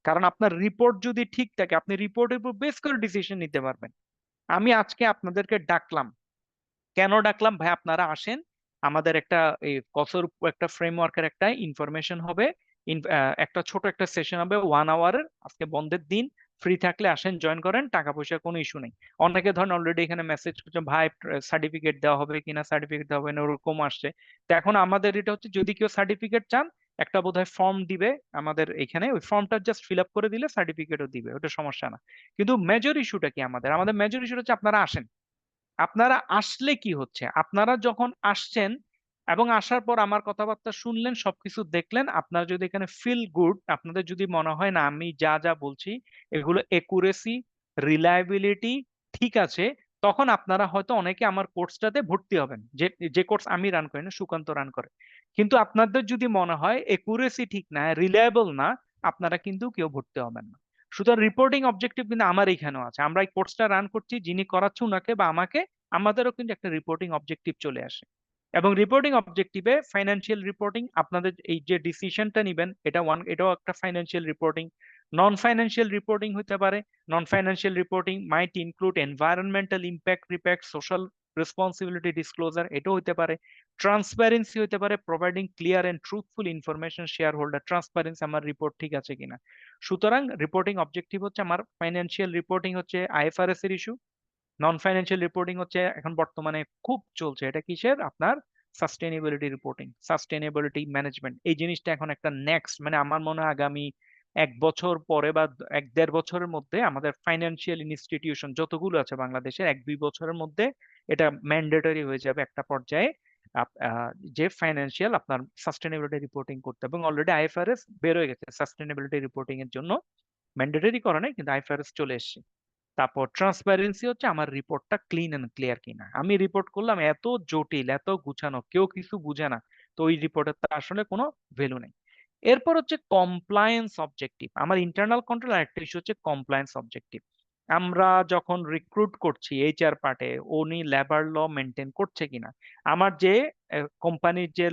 কারণ আপনার রিপোর্ট যদি ঠিক থাকে, আপনি রিপোর্টের উপর বেস করে ডিসিশন নিতে পারবেন। আমি আজকে আপনাদেরকে ডাকলাম, কেন ডাকলাম? ভাই আপনারা আসেন, আমাদের একটা এই কসর একটা ফ্রেমওয়ার্কের একটা ইনফরমেশন হবে, একটা ছোট একটা সেশন হবে 1 আওয়ারের, আজকে বন্ধের দিন, ফ্রি থাকলে আসেন, জয়েন করেন, টাকা পয়সার কোনো ইস্যু নেই। অনেকে ধরেন অলরেডি এখানে মেসেজ করছে ভাই সার্টিফিকেট দেওয়া হবে কিনা, সার্টিফিকেট দেওয়া হবে না, ওরকম আসছে। তো এখন আমাদের এটা হচ্ছে, যদি কেউ সার্টিফিকেট চান, একটা বোধহয় ফর্ম দিবে আমাদের এখানে, ওই ফর্মটা জাস্ট ফিল আপ করে দিলে সার্টিফিকেটও দিবে, ওটা সমস্যা না। কিন্তু মেজর ইস্যুটা কি আমাদের মেজর ইস্যুটা হচ্ছে আপনারা আসেন। আপনারা আসলে কি হচ্ছে? আপনারা যখন আসছেন এবং আসার পর আমার কথাবার্তা শুনলেন, সবকিছু দেখলেন, আপনারা যদি এখানে ফিল গুড, আপনাদের যদি মনে হয় না আমি যা যা বলছি এগুলো একুরেসি, রিলায়েবিলিটি ঠিক আছে, তখন আপনারা হয়তো অনেকে আমার কোর্সটাতে ভর্তি হবেন। যে কোর্স আমি রান করি না, সুকান্ত রান করে। কিন্তু আপনাদের যদি মনে হয় একুরেসি ঠিক না, রিলায়েবল না, আপনারা কিন্তু কেউ ভর্তি হবেন না। সুতরাং রিপোর্টিং অবজেক্টিভ কিন্তু আমার এখানেও আছে। আমরা এই কোর্সটা রান করছি, যিনি করাচ্ছে উনাকে বা আমাকে, আমাদেরও কিন্তু একটা রিপোর্টিং অবজেক্টিভ চলে আসে। এবং রিপোর্টিং অবজেক্টিভে ফাইন্যান্সিয়াল রিপোর্টিং, আপনাদের এই যে ডিসিশনটা নিবেন, এটাও একটা financial reporting. Non financial reporting হতে পারে। Non financial reporting might include environmental impact report, social responsibility disclosure এটাও হইতে পারে, ট্রান্সপারেন্সি হইতে পারে, providing clear and truthful information shareholder, transparency আমার রিপোর্ট ঠিক আছে কিনা। সুতরাং রিপোর্টিং অবজেক্টিভ হচ্ছে আমার ফাইন্যান্সিয়াল রিপোর্টিং হচ্ছে আইএফআরএস এর ইস্যু, নন ফাইন্যান্সিয়াল রিপোর্টিং হচ্ছে এখন বর্তমানে খুব চলছে, এটা কিসের আপনার সাস্টেনেবিলিটি রিপোর্টিং, সাস্টেনেবিলিটি ম্যানেজমেন্ট। এই জিনিসটা এখন একটা নেক্সট, মানে আমার মনে হয় আগামী 1 বছর পরে বা 1-1.5 বছরের মধ্যে আমাদের ফাইন্যান্সিয়াল ইনস্টিটিউশন যতগুলো আছে বাংলাদেশের 1-2 বছরের মধ্যে এটা ম্যান্ডেটরি হয়ে যাবে একটা পর্যায়ে যে ফাইন্যান্সিয়াল আপনার সাস্টেনেবিলিটি রিপোর্টিং করতে, এবং অলরেডি আইএফআরএস বের হয়ে গেছে সাস্টেনেবিলিটি রিপোর্টিং এর জন্য, ম্যান্ডেটরি করা নাই কিন্তু আইএফআরএস চলে এসেছে। তারপর ট্রান্সপারেন্সি হচ্ছে আমার রিপোর্টটা ক্লিন এন্ড ক্লিয়ার কিনা, আমি রিপোর্ট করলাম এত জটিল এত গুছানো কেউ কিছু বুঝে না, তো ওই রিপোর্টের তো আসলে কোনো ভ্যালু নেই। এরপর হচ্ছে কমপ্লায়েন্স অবজেক্টিভ, আমার ইন্টারনাল কন্ট্রোল আর একটা ইস্যু হচ্ছে কমপ্লায়েন্স অবজেক্টিভ। আমরা যখন রিক্রুট করছি এইচআর পার্টে, উনি লেবার ল মেনটেন করছে কিনা, আমার যে কোম্পানির যে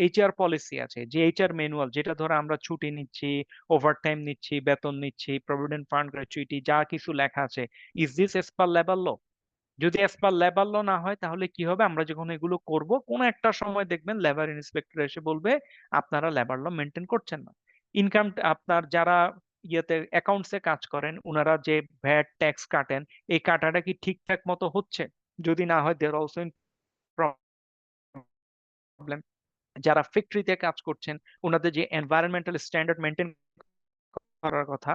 এইচআর পলিসি আছে, যে এইচআর ম্যানুয়াল, যেটা ধরে আমরা ছুটি নিচ্ছি, ওভারটাইম নিচ্ছি, বেতন নিচ্ছি, প্রভিডেন্ট ফান্ড, গ্র্যাচুইটি, যা কিছু লেখা আছে, is this as per labour law? যদি এস পার লেবার ল না হয় তাহলে কি হবে, আমরা যখন এগুলো করব কোনো একটা সময় দেখবেন লেবার ইন্সপেক্টর এসে বলবে আপনারা লেবার ল মেনটেন করছেন না। ইনকাম আপনার যারা ইয়েতে অ্যাকাউন্টসে কাজ করেন, ওনারা যে ভ্যাট ট্যাক্স কাটেন, এই কাটাটা কি ঠিকঠাক মতো হচ্ছে? যদি না হয় দেয়ার অলসো প্রবলেম। যারা ফ্যাক্টরিতে কাজ করছেন, ওনাদের যে এনভায়রনমেন্টাল স্ট্যান্ডার্ড মেনটেন করার কথা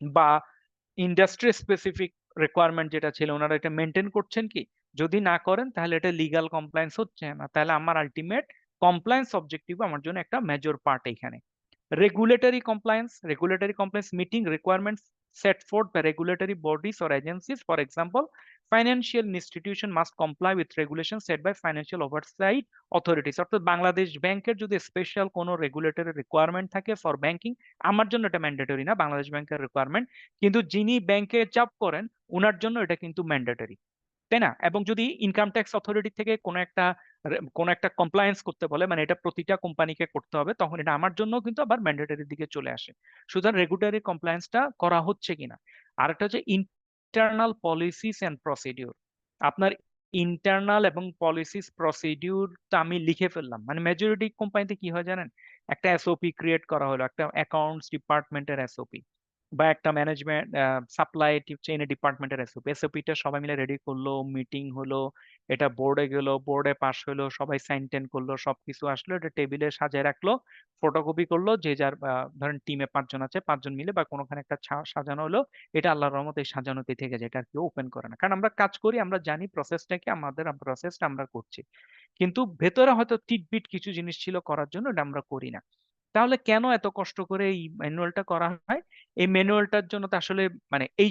বা ইন্ডাস্ট্রি স্পেসিফিক রিকোয়ারমেন্ট যেটা ছিল, ওনারা এটা মেনটেন করছেন কি? যদি না করেন তাহলে এটা লিগ্যাল কমপ্লায়েন্স হচ্ছে না, তাহলে আমার আলটিমেট কমপ্লায়েন্স অবজেক্টিভ আমার জন্য একটা মেজর পার্ট এখানে। Regulatory compliance meeting requirements set forth by regulatory bodies or agencies. For example, financial institution must comply with regulations set by financial oversight authorities. অর্থাৎ বাংলাদেশ ব্যাংকের যদি স্পেশাল কোনো রেগুলেটরি রিকোয়ারমেন্ট থাকে ফর ব্যাংকিং, আমার জন্য এটা ম্যান্ডেটরি না বাংলাদেশ ব্যাংকের রিকোয়ারমেন্ট, কিন্তু যিনি ব্যাংকে জব করেন ওনার জন্য এটা কিন্তু ম্যান্ডেটরি, তাই না? এবং যদি ইনকাম ট্যাক্স অথরিটি থেকে কোনো একটা কমপ্লায়েন্স করতে বলে, মানে এটা প্রতিটা কোম্পানিকে করতে হবে, তখন এটা আমার জন্য কিন্তু আবার ম্যান্ডেটরির দিকে চলে আসে। সুতরাং রেগুলেটরি কমপ্লায়েন্সটা করা হচ্ছে কিনা। আরেকটা হচ্ছে ইন্টারনাল পলিসিস এন্ড প্রসিডিউর। আপনার ইন্টারনাল এবং পলিসিস প্রসিডিউরটা আমি লিখে ফেললাম, মানে মেজরিটি কোম্পানিতে কি হয় জানেন, একটা এসওপি ক্রিয়েট করা হলো, একটা অ্যাকাউন্টস ডিপার্টমেন্টের এসওপি বা একটা ম্যানেজমেন্ট সাপ্লাই চেইনের ডিপার্টমেন্টের এসওপিটা সবাই মিলে রেডি করলো, মিটিং হলো, এটা বোর্ডে গেল, বোর্ডে পাস হলো, সবাই সাইন টেন করলো, সবকিছু আসলো, এটা টেবিলে সাজায় রাখলো, ফটোকপি করলো, যে যার ধরেন টিমে 5 জন আছে, 5 জন মিলে বা কোনোখানে একটা সাজানো হলো, এটা আল্লাহর রহমতে এই সাজানোতে থেকে যায়, এটা আর কেউ ওপেন করে না, কারণ আমরা কাজ করি, আমরা জানি প্রসেসটা কি, আমাদের প্রসেসটা আমরা করছি, কিন্তু ভেতরে হয়তো টিটবিট কিছু জিনিস ছিল করার জন্য, এটা আমরা করি না। তাহলে কেন এত কষ্ট করে এই ম্যানুয়ালটা করা হয়? এই ম্যানুয়ালটার জন্য তো আসলে মানে এই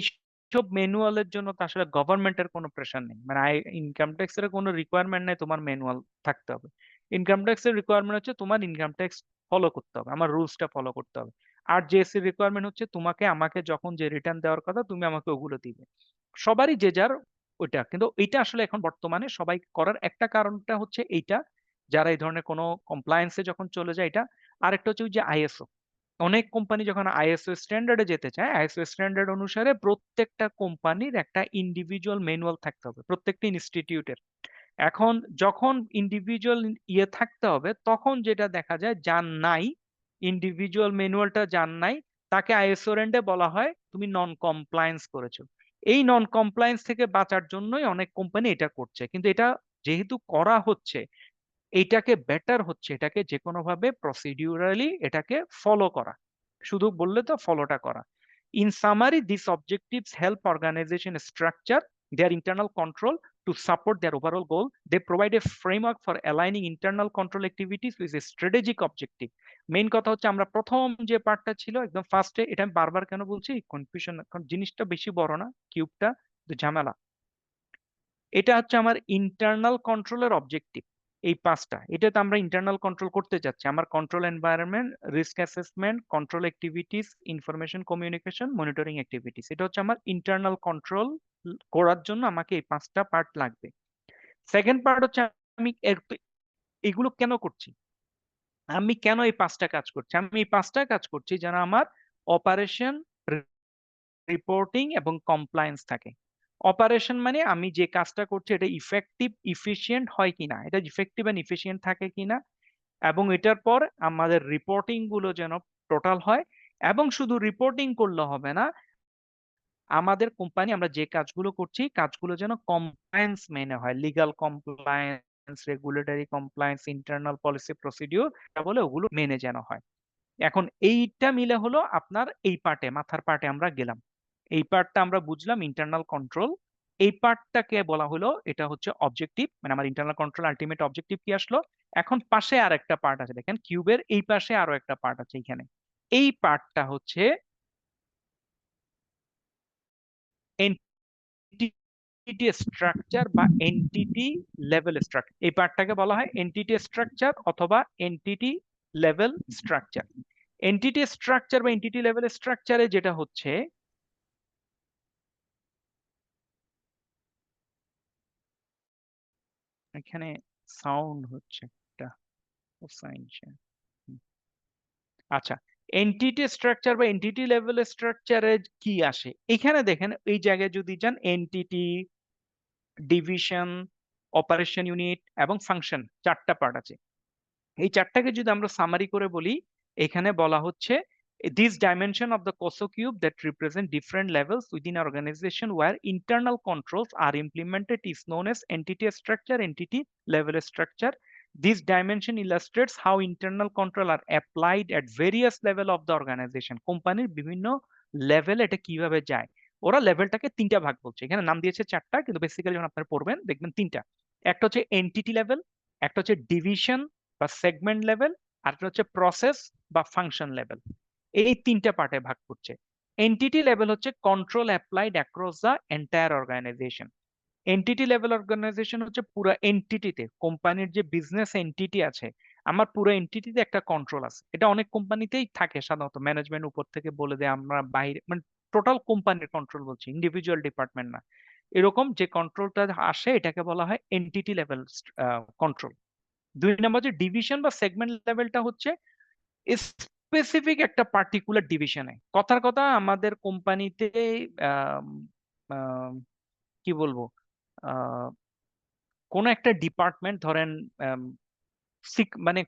সব ম্যানুয়ালের জন্য তো আসলে গভর্নমেন্টের কোনো প্রেশার নেই, মানে ইনকাম ট্যাক্স এর কোনো রিকোয়ারমেন্ট নেই তোমার ম্যানুয়াল থাকতে হবে। ইনকাম ট্যাক্স এর রিকোয়ারমেন্ট হচ্ছে তোমার ইনকাম ট্যাক্স ফলো করতে হবে, আমার রুলসটা ফলো করতে হবে। আর জিএসসি রিকোয়ারমেন্ট হচ্ছে তোমাকে আমাকে যখন যে রিটার্ন দেওয়ার কথা তুমি আমাকে ওগুলো দিবে। সবারই যে যার ওইটা, কিন্তু এইটা আসলে এখন বর্তমানে সবাই করার একটা কারণটা হচ্ছে এইটা, যারা এই ধরনের কোনো কমপ্লায়েন্সে যখন চলে যায় এটা। আরেকটা হচ্ছে ওই যে আইএসও, অনেক কোম্পানি যখন আইএসও স্ট্যান্ডার্ডে যেতে চায়, আইএসও স্ট্যান্ডার্ড অনুসারে প্রত্যেকটা কোম্পানির একটা ইন্ডিভিজুয়াল ম্যানুয়াল থাকতে হবে, প্রত্যেকটা ইনস্টিটিউটের। এখন যখন ইন্ডিভিজুয়াল ইয়ে থাকতে হবে, তখন যেটা দেখা যায় যার নাই ইন্ডিভিজুয়াল ম্যানুয়ালটা, যার নাই, তাকে আইএসও রেন্ডে বলা হয় তুমি নন কমপ্লায়েন্স করেছো। এই নন কমপ্লায়েন্স থেকে বাঁচার জন্যই অনেক কোম্পানি এটা করছে, কিন্তু এটা যেহেতু করা হচ্ছে, এইটাকে বেটার হচ্ছে এটাকে যে কোনো ভাবে প্রসিডিউরালি এটাকে ফলো করা, শুধু বললে তো ফলোটা করা। In summary, this objectives help organisation structure their internal control to support their overall goal. They provide a framework for aligning internal control activities with a strategic objective. Main কথা হচ্ছে আমরা প্রথম যে পার্টটা ছিল একদম ফার্স্টে, এটা আমি বারবার কেন বলছি, কনফিউশন, কারণ জিনিসটা বেশি বড় না, কিউবটা ঝামেলা। এটা হচ্ছে আমার ইন্টারনাল কন্ট্রোলের অবজেক্টিভ, এই 5টা, এটাতে আমরা ইন্টারনাল কন্ট্রোল করতে যাচ্ছি। আমার control environment, risk assessment, control activities, information communication, monitoring activities, এটা হচ্ছে আমার ইন্টারনাল কন্ট্রোল করার জন্য আমাকে এই 5টা পার্ট লাগবে। সেকেন্ড পার্ট হচ্ছে আমি এগুলো কেন করছি, আমি কেন এই 5টা কাজ করছি, আমি এই 5টা কাজ করছি যেন আমার অপারেশন, রিপোর্টিং এবং কমপ্লায়েন্স থাকে। অপারেশন মানে আমি যে কাজটা করছি এটা ইফেক্টিভ ইফিশিয়েন্ট হয় কিনা, এটা ইফেক্টিভ এন্ড ইফিশিয়েন্ট থাকে কিনা, এবং এটার পর আমাদের রিপোর্টিং গুলো যেন টোটাল হয়। এবং শুধু রিপোর্টিং করলে হবে না, আমাদের কোম্পানি আমরা যে কাজগুলো করছি কাজগুলো যেন কমপ্লায়েন্স মেনে হয়, legal compliance, regulatory compliance, internal policy procedure বলে ওগুলো মেনে যেন হয়। এখন এইটা মিলে হলো আপনার এই পার্টে, মাথার পার্টে আমরা গেলাম, এই পার্টটা আমরা বুঝলাম ইন্টারনাল কন্ট্রোল। এই পার্টটাকে বলা হলো এটা হচ্ছে অবজেক্টিভ, মানে আমার ইন্টারনাল কন্ট্রোল আলটিমেট অবজেক্টিভ কি আসলো। এখন পাশে আর একটা পার্ট আছে, দেখেন কিউবের এই পাশে আরো একটা পার্ট আছে এখানে। এই পার্টটা হচ্ছে এন্টিটি স্ট্রাকচার বা এন্টিটি লেভেল স্ট্রাকচার। এই পার্টটাকে বলা হয় এন্টিটি স্ট্রাকচার অথবা entity level structure. Entity structure বা এন্টিটি লেভেল স্ট্রাকচারে যেটা হচ্ছে, এখানে সাউন্ড হচ্ছে একটা আচ্ছা, এন্টিটি স্ট্রাকচার বা এন্টিটি লেভেল স্ট্রাকচারে কি আসে এখানে দেখেন, এই জায়গায় যদি যান এন্টিটি, ডিভিশন, অপারেশন ইউনিট এবং ফাংশন, চারটা পার্ট আছে। এই চারটাকে যদি আমরা সামারি করে বলি, এখানে বলা হচ্ছে this dimension of the COSO cube that represent different levels within an organization where internal controls are implemented is known as entity structure, entity level structure. This dimension illustrates how internal control are applied at various level of the organization. কোম্পানির বিভিন্ন লেভেল এটা কিভাবে যায়, ওরা লেভেলটাকে তিনটা ভাগ বলছে, এখানে নাম দিয়েছে চারটা কিন্তু বেসিক্যালি যখন আপনারা পড়বেন দেখবেন তিনটা। একটা হচ্ছে এন্টিটি লেভেল, একটা হচ্ছে ডিভিশন বা সেগমেন্ট লেভেল, আর একটা হচ্ছে প্রসেস বা ফাংশন লেভেল। এই তিনটা পার্টে ভাগ করছে। এন্টিটি লেভেল হচ্ছে control applied across the entire organisation. Entity level organisation হচ্ছে পুরো এন্টিটিতে, কোম্পানির যে বিজনেস এন্টিটি আছে আমার পুরো এন্টিটিতে একটা কন্ট্রোল আছে। এটা অনেক কোম্পানিতেই থাকে, সাধারণত ম্যানেজমেন্ট উপর থেকে বলে দেয়, আমরা বাইরে মানে টোটাল কোম্পানির কন্ট্রোল বলছি, ইন্ডিভিজুয়াল ডিপার্টমেন্ট না। এরকম যে কন্ট্রোলটা আসে এটাকে বলা হয় এন্টিটি লেভেল কন্ট্রোল। দুই নম্বর যে ডিভিশন বা সেগমেন্ট লেভেলটা হচ্ছে স্পেসিফিক একটা পার্টিকুলার ডিভিশনে, কথার কথা আমাদের কোম্পানিতে কি বলবো, কোন একটা ডিপার্টমেন্ট ধরেন মানে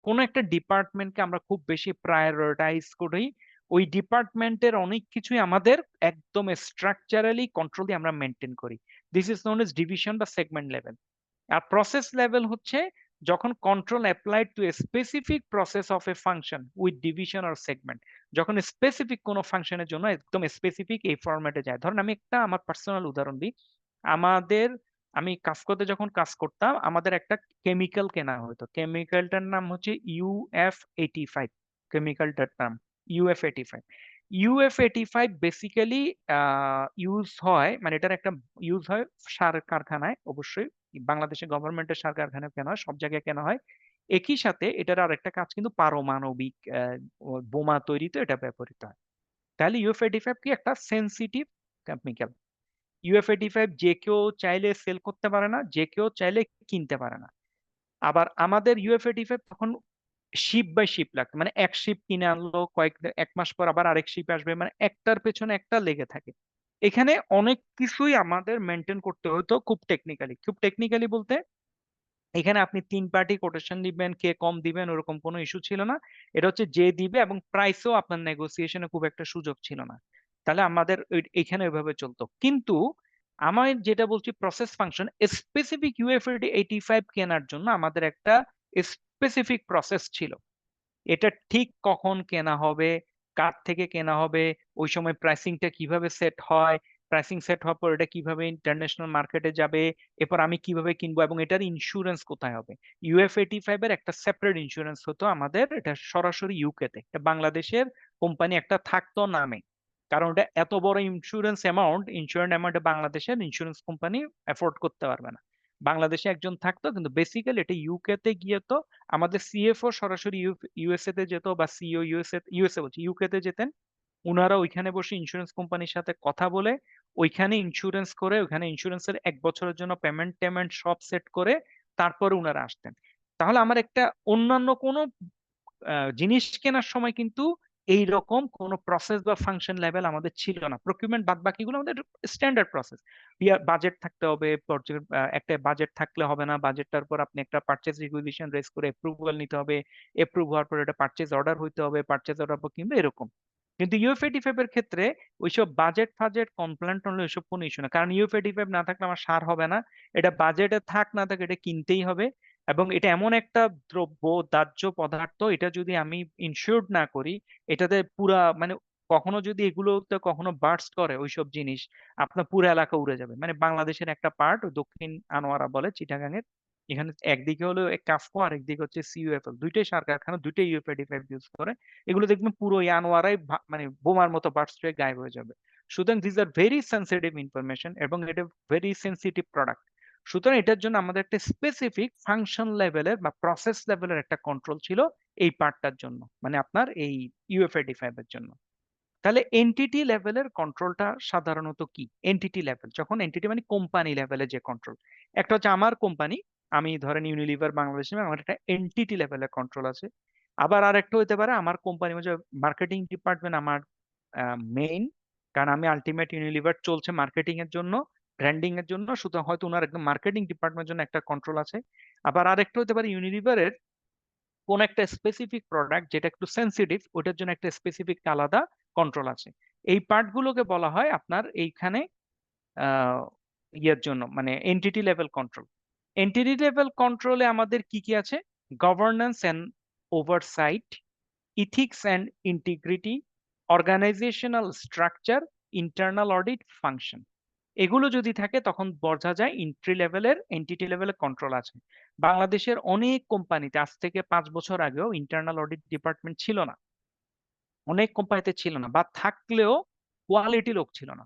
কোন একটা ডিপার্টমেন্টকে আমরা খুব বেশি প্রায়োরিটাইজ করি, ওই ডিপার্টমেন্টের অনেক কিছুই আমাদের একদম স্ট্রাকচারালি কন্ট্রোল দিয়ে আমরা মেনটেন করি। This is known as division বা সেগমেন্ট লেভেল। আর প্রসেস লেভেল হচ্ছে যখন control applied two a specific process of A function with division or segment, যখন স্পেসিফিক কোনো ফাংশনের জন্য একদম স্পেসিফিক এই ফরম্যাটে যায়। ধরেন আমি একটা আমার পার্সোনাল উদাহরণ দিই, আমাদের আমি কাজ করতে যখন কাজ করতাম আমাদের একটা কেমিক্যাল কেনা হতো, কেমিক্যালটার নাম হচ্ছে UF85, কেমিক্যালটার নাম UF85। UF85 বেসিক্যালি ইউজ হয়, মানে এটার একটা ইউজ হয় সার কারখানায়, অবশ্যই বাংলাদেশের গভর্নমেন্টের সার কারখানায় কেনা হয়, সব জায়গায় কেনা হয়। একই সাথে এটার আরেকটা কাজ কিন্তু পারমাণবিক বোমা তৈরিতে এটা ব্যবহৃত হয়। তাহলে UF85 কি একটা সেনসিটিভ কেমিক্যাল। UF85 যে কেউ চাইলে সেল করতে পারে না, যে কেউ চাইলে কিনতে পারে না। আবার আমাদের UF85 তখন শিপ বাই শিপ লাগতো, মানে এক শিপ কিনে আনলো, এক মাস পর আবার আরেক শিপ আসবে, মানে একটার পেছনে একটা লেগে থাকে। এখানে অনেক কিছুই আমাদের মেনটেন করতে হতো খুব টেকনিক্যালি। খুব টেকনিক্যালি বলতে এখানে আপনি তিন পার্টি কোটেশন দিবেন, কে কম দিবেন ওরকম কোনো ইস্যু ছিল না। এটা হচ্ছে যে দিবে, এবং প্রাইসও আপনার নেগোসিয়েশনে খুব একটা সুযোগ ছিল না। তাহলে আমাদের এখানে ওইভাবে চলতো। কিন্তু আমার যেটা বলছি প্রসেস ফাংশন, স্পেসিফিক UF85 কেনার জন্য আমাদের একটা স্পেসিফিক প্রসেস ছিল। এটা ঠিক কখন কেনা হবে, কার থেকে কেনা হবে, ওই সময় প্রাইসিংটা কিভাবে সেট হয়, প্রাইসিং সেট হওয়ার পর এটা কিভাবে ইন্টারন্যাশনাল মার্কেটে যাবে, এরপর আমি কিভাবে কিনবো, এবং এটার ইন্স্যুরেন্স কোথায় হবে। UF85 এর একটা সেপারেট ইন্স্যুরেন্স হতো আমাদের, এটা সরাসরি ইউকেতে, এটা বাংলাদেশের কোম্পানি একটা থাকতো নামে, কারণ এটা এত বড় ইন্স্যুরেন্স অ্যামাউন্ট বাংলাদেশের ইন্স্যুরেন্স কোম্পানি অ্যাফোর্ড করতে পারবে না। বাংলাদেশে একজন থাকতো, কিন্তু বেসিক্যালি এটা ইউকেতে গিয়ে তো আমাদের CFO সরাসরি USA তে যেত, বা CEO USA বলছি ইউকে তে যেতেন, উনারা ওইখানে বসে ইন্স্যুরেন্স কোম্পানির সাথে কথা বলে ওইখানে ইন্স্যুরেন্স করে, ওইখানে ইন্স্যুরেন্সের 1 বছরের জন্য পেমেন্ট সব সেট করে তারপরে উনারা আসতেন। তাহলে আমার একটা অন্যান্য কোনো জিনিস কেনার সময় কিন্তু এইরকম কোনো প্রসেস বা ফাংশন লেভেল আমাদের ছিল না। প্রকিউরমেন্ট বাদ বাকিগুলো আমাদের স্ট্যান্ডার্ড প্রসেস। বাজেট থাকতে হবে, একটা বাজেট থাকলে হবে না, বাজেটটার পর আপনি একটা পারচেজ রিকুইজিশন রেজ করে অ্যাপ্রুভাল নিতে হবে, অ্যাপ্রুভ হওয়ার পর এটা পারচেজ অর্ডার হইতে হবে, পারচেজ অর্ডার পর কিনবে এরকম। কিন্তু ইউএফএ-টিফএব এর ক্ষেত্রে ওইসব বাজেট ফাজেট কমপ্লেন্ট টমপ্লেন্ট ওইসব কোনো ইস্যু না, কারণ ইউএফএ-টিফএব না থাকলে আমার সার হবে না। এটা বাজেটে থাক না থাক এটা কিনতেই হবে। এবং এটা এমন একটা দ্রব্য, দাহ্য পদার্থ, এটা যদি আমি ইনসিওরড না করি, এটাতে পুরা মানে কখনো যদি এগুলোতে কখনো বার্স্ট করে ওইসব জিনিস, আপনার পুরো এলাকা উড়ে যাবে। মানে বাংলাদেশের একটা পার্ট দক্ষিণ আনোয়ারা বলে চিটাগাং এর, এখানে একদিকে হলো কাফকো আর একদিকে হচ্ছে সিইউএফএল, দুইটাই সার কারখানা, দুইটাই ইউএফএ-টিফএব ইউজ করে। এগুলো দেখবেন পুরো এই আনোয়ারাই মানে বোমার মতো বার্স্ট হয়ে গায়েব হয়ে যাবে। সুতরাং this are very sensitive information এবং এটা ভেরি সেন্সিটিভ প্রোডাক্ট। সুতরাং এটার জন্য আমাদের একটা স্পেসিফিক ফাংশন লেভেলের বা প্রসেস লেভেলের একটা কন্ট্রোল ছিল এই পার্টটার জন্য, মানে আপনার এই ইউএফএ-টিফএব এর জন্য। তাহলে এনটিটি লেভেলের কন্ট্রোলটা সাধারণত কি? এনটিটি লেভেল, যখন এনটিটি মানে কোম্পানি লেভেলে যে কন্ট্রোল, একটা হচ্ছে আমার কোম্পানি, আমি ধরেন ইউনিলিভার বাংলাদেশ, আমার একটা এনটিটি লেভেলের কন্ট্রোল আছে। আবার আরেকটা হতে পারে আমার কোম্পানি মধ্যে মার্কেটিং ডিপার্টমেন্ট আমার মেইন, কারণ আমি আলটিমেট ইউনিলিভার চলছে মার্কেটিং এর জন্য, ব্র্যান্ডিং এর জন্য, সুতরাং হয়তো ওনার একদম মার্কেটিং ডিপার্টমেন্টের জন্য একটা কন্ট্রোল আছে। আবার আরেকটা হতে পারে ইউনিলিভারের কোন একটা স্পেসিফিক প্রোডাক্ট যেটা একটু সেন্সিটিভ, ওটার জন্য একটা স্পেসিফিক আলাদা কন্ট্রোল আছে। এই পার্টগুলোকে বলা হয় আপনার এইখানে ইয়ের জন্য মানে entity level control. Entity level কন্ট্রোলে আমাদের কি কি আছে? Governance and oversight, ethics and integrity, organisational structure, internal audit, function. এগুলো যদি থাকে তখন বোঝা যায় এন্ট্রি লেভেলের এন্টিটি লেভেলের কন্ট্রোল আছে। বাংলাদেশের অনেক কোম্পানিতে আজ থেকে 5 বছর আগেও ইন্টারনাল অডিট ডিপার্টমেন্ট ছিল না, অনেক কোম্পানিতে ছিল না, বা থাকলেও কোয়ালিটি লোক ছিল না।